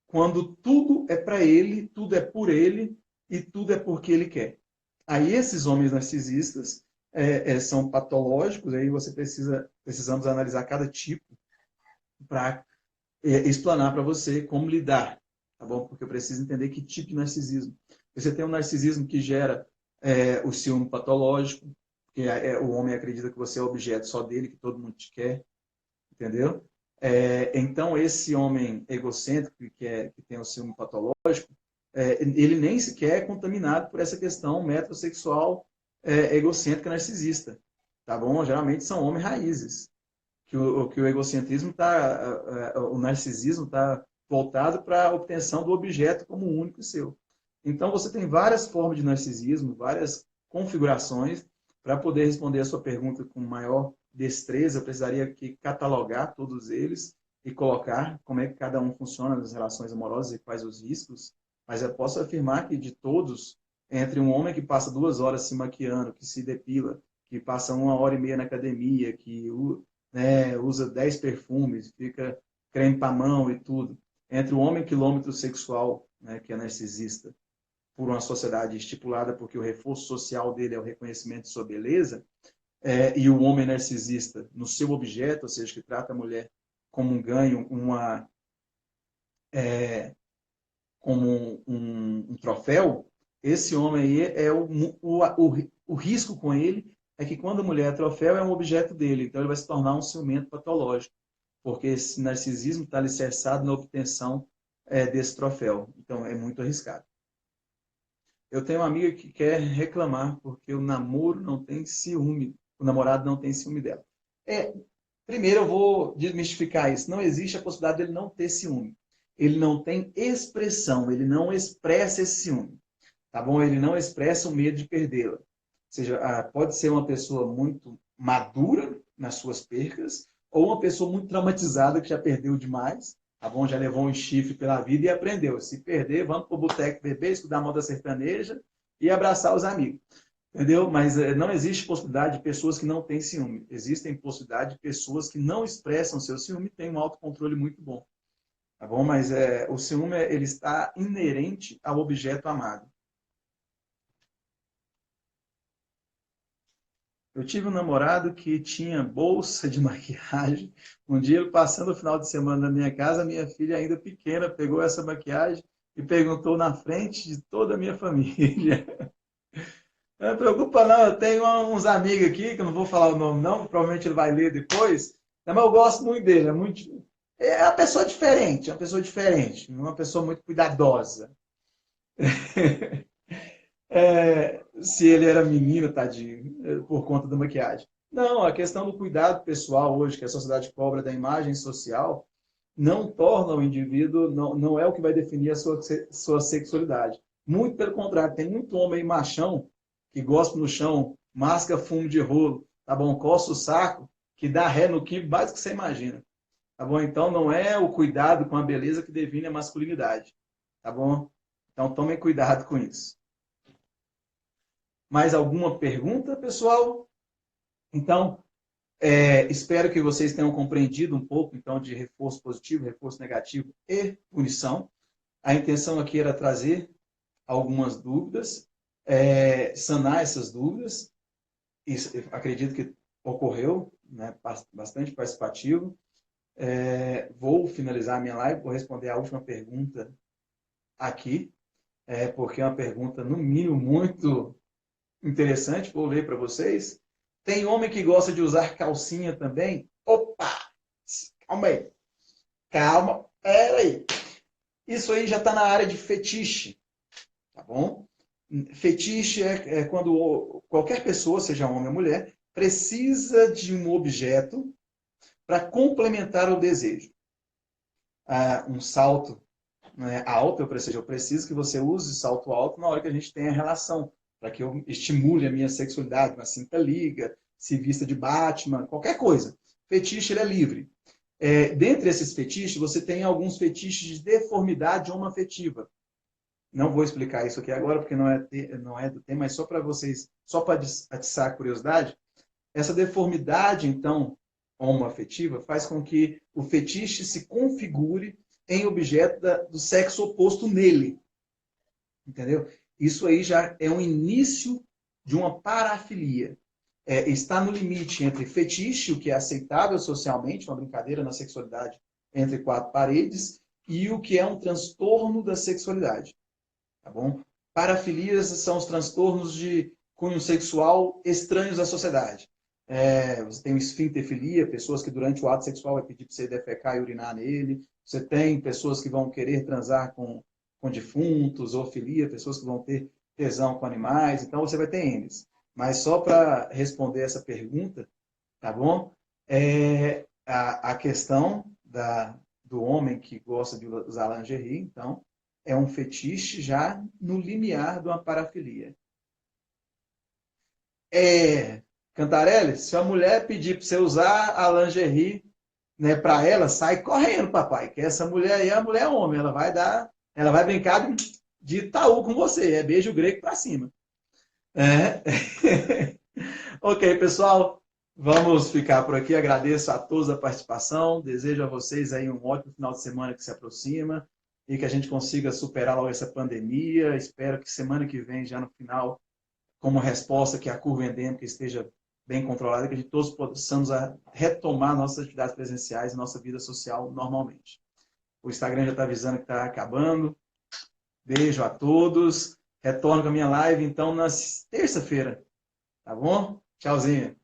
Quando tudo é para ele, tudo é por ele e tudo é porque ele quer. Aí esses homens narcisistas são patológicos, aí precisamos analisar cada tipo para explanar para você como lidar, tá bom? Porque eu preciso entender que tipo de narcisismo. Você tem um narcisismo que gera o ciúme patológico, que o homem acredita que você é objeto só dele, que todo mundo te quer, entendeu? Então, esse homem egocêntrico, que tem o ciúme patológico, ele nem sequer é contaminado por essa questão metrosexual egocêntrica narcisista, tá bom? Geralmente são homens raízes, que o egocentrismo o narcisismo está voltado para a obtenção do objeto como único seu. Então, você tem várias formas de narcisismo, várias configurações. Para poder responder a sua pergunta com maior destreza, eu precisaria catalogar todos eles e colocar como é que cada um funciona nas relações amorosas e quais os riscos. Mas eu posso afirmar que de todos, entre um homem que passa 2 horas se maquiando, que se depila, que passa 1 hora e meia na academia, que usa 10 perfumes, fica creme para mão e tudo, entre o homem quilômetro sexual, né, que é narcisista, por uma sociedade estipulada porque o reforço social dele é o reconhecimento de sua beleza, e o homem narcisista no seu objeto, ou seja, que trata a mulher como um ganho, como um troféu, esse homem aí o risco com ele é que quando a mulher é troféu é um objeto dele, então ele vai se tornar um ciumento patológico, porque esse narcisismo está alicerçado na obtenção desse troféu. Então, é muito arriscado. Eu tenho uma amiga que quer reclamar porque o namoro não tem ciúme, o namorado não tem ciúme dela. Primeiro eu vou desmistificar isso. Não existe a possibilidade dele não ter ciúme. Ele não tem expressão, ele não expressa esse ciúme. Tá bom? Ele não expressa o medo de perdê-la. Ou seja, pode ser uma pessoa muito madura nas suas percas, ou uma pessoa muito traumatizada que já perdeu demais, tá bom? Já levou um chifre pela vida e aprendeu. Se perder, vamos para o boteco beber, estudar moda sertaneja e abraçar os amigos. Entendeu? Mas não existe possibilidade de pessoas que não têm ciúme. Existem possibilidade de pessoas que não expressam seu ciúme e têm um autocontrole muito bom. Tá bom? Mas o ciúme ele está inerente ao objeto amado. Eu tive um namorado que tinha bolsa de maquiagem. Um dia, ele passando o final de semana na minha casa, minha filha ainda pequena pegou essa maquiagem e perguntou na frente de toda a minha família. Não me preocupa não, eu tenho uns amigos aqui, que eu não vou falar o nome não, provavelmente ele vai ler depois, mas eu gosto muito dele, é uma pessoa diferente, uma pessoa muito cuidadosa. Se ele era menino, tadinho, por conta da maquiagem. Não, a questão do cuidado pessoal hoje, que a sociedade cobra da imagem social, não torna o indivíduo, não é o que vai definir a sua sexualidade. Muito pelo contrário, tem muito homem machão que gosta no chão, masca fumo de rolo, tá bom? Coça o saco, que dá ré no que mais que você imagina. Tá bom? Então não é o cuidado com a beleza que define a masculinidade. Tá bom? Então tomem cuidado com isso. Mais alguma pergunta, pessoal? Então, espero que vocês tenham compreendido um pouco então de reforço positivo, reforço negativo e punição. A intenção aqui era trazer algumas dúvidas, sanar essas dúvidas. Isso, acredito que ocorreu, né, bastante participativo. Vou finalizar a minha live, vou responder a última pergunta aqui, porque é uma pergunta, no mínimo, muito interessante. Vou ler para vocês. Tem homem que gosta de usar calcinha também? Opa! Calma aí. Calma. Peraí. Isso aí já está na área de fetiche. Tá bom? Fetiche é quando qualquer pessoa, seja homem ou mulher, precisa de um objeto para complementar o desejo. Um salto, né, alto, eu preciso que você use salto alto na hora que a gente tem a relação, para que eu estimule a minha sexualidade, uma cinta liga, se vista de Batman, qualquer coisa. Fetiche ele é livre. Dentre esses fetiches, você tem alguns fetiches de deformidade homoafetiva. Não vou explicar isso aqui agora, porque não é do tema, mas só para vocês, só para atiçar a curiosidade. Essa deformidade, então, homoafetiva, faz com que o fetiche se configure em objeto do sexo oposto nele. Entendeu? Isso aí já é um início de uma parafilia. Está no limite entre fetiche, o que é aceitável socialmente, uma brincadeira na sexualidade entre quatro paredes, e o que é um transtorno da sexualidade. Tá bom? Parafilias são os transtornos de cunho sexual estranhos à sociedade. Você tem esfinterfilia, pessoas que durante o ato sexual vai pedir para você defecar e urinar nele. Você tem pessoas que vão querer transar com defuntos, zoofilia, pessoas que vão ter tesão com animais. Então você vai ter N's. Mas só para responder essa pergunta, tá bom? A questão do homem que gosta de usar lingerie, então, é um fetiche já no limiar de uma parafilia. Cantarelli, se a mulher pedir para você usar a lingerie, né, para ela, sai correndo, papai, que essa mulher aí, a mulher é homem, ela vai brincar de Itaú com você, é beijo grego para cima. Ok, pessoal, vamos ficar por aqui. Agradeço a todos a participação, desejo a vocês aí um ótimo final de semana que se aproxima e que a gente consiga superar logo essa pandemia. Espero que semana que vem, já no final, como resposta, que a curva endêmica esteja bem controlada, que a gente todos possamos retomar nossas atividades presenciais e nossa vida social normalmente. O Instagram já está avisando que está acabando. Beijo a todos. Retorno com a minha live, então, na terça-feira. Tá bom? Tchauzinho.